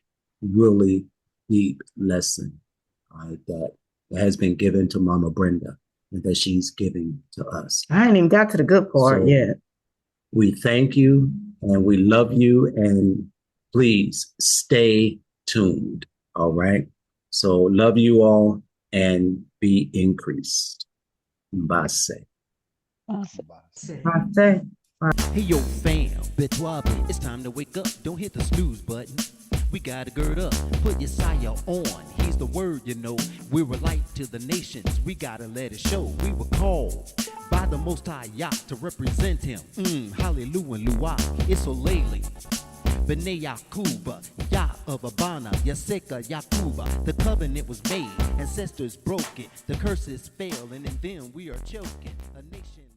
really deep lesson that has been given to Mama Brenda and that she's giving to us. I ain't even got to the good part yet. We thank you and we love you, and please stay tuned. All right. So love you all and be increased. Basse. Basse. Hey yo fam, Pt.1, it's time to wake up. Don't hit the snooze button. We gotta gird up, put your sire on. Here's the word, we're a light to the nations. We gotta let it show. We were called by the Most High Yah to represent him. Hallelujah, Luah, it's so lately. B'nai Yakuba, Yah of Bana, Yaseka Yakuba. The covenant was made, ancestors broke it. The curses fail, and in them we are choking. A nation.